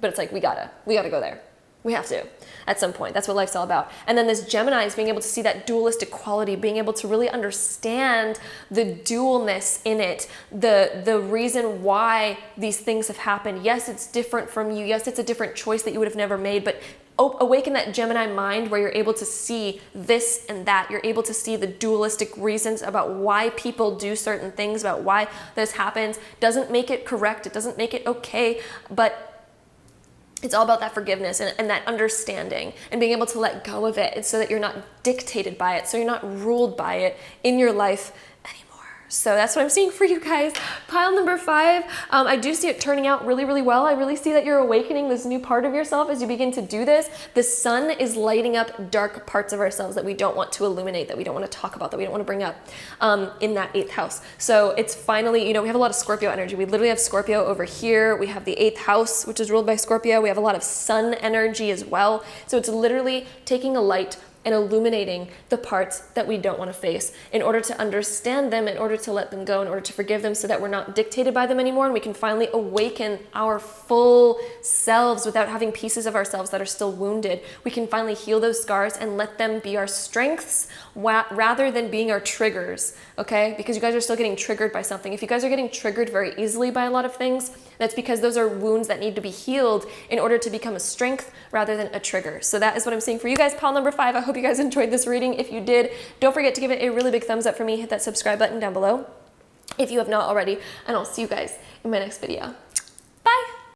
But it's like, we gotta go there. We have to at some point. That's what life's all about. And then this Gemini is being able to see that dualistic quality, being able to really understand the dualness in it, the reason why these things have happened. Yes, it's different from you. Yes, it's a different choice that you would have never made, but awaken that Gemini mind where you're able to see this and that. You're able to see the dualistic reasons about why people do certain things, about why this happens. Doesn't make it correct. It doesn't make it okay, but it's all about that forgiveness and that understanding and being able to let go of it so that you're not dictated by it, so you're not ruled by it in your life anymore. So that's what I'm seeing for you guys. Pile number 5, I do see it turning out really, really well. I really see that you're awakening this new part of yourself as you begin to do this. The sun is lighting up dark parts of ourselves that we don't want to illuminate, that we don't want to talk about, that we don't want to bring up in that 8th house. So it's finally, we have a lot of Scorpio energy. We literally have Scorpio over here. We have the 8th house, which is ruled by Scorpio. We have a lot of sun energy as well. So it's literally taking a light and illuminating the parts that we don't want to face in order to understand them, in order to let them go, in order to forgive them so that we're not dictated by them anymore, and we can finally awaken our full selves without having pieces of ourselves that are still wounded. We can finally heal those scars and let them be our strengths rather than being our triggers, okay? Because you guys are still getting triggered by something. If you guys are getting triggered very easily by a lot of things, that's because those are wounds that need to be healed in order to become a strength rather than a trigger. So that is what I'm seeing for you guys. Pile number 5, I hope you guys enjoyed this reading. If you did, don't forget to give it a really big thumbs up for me. Hit that subscribe button down below if you have not already, and I'll see you guys in my next video.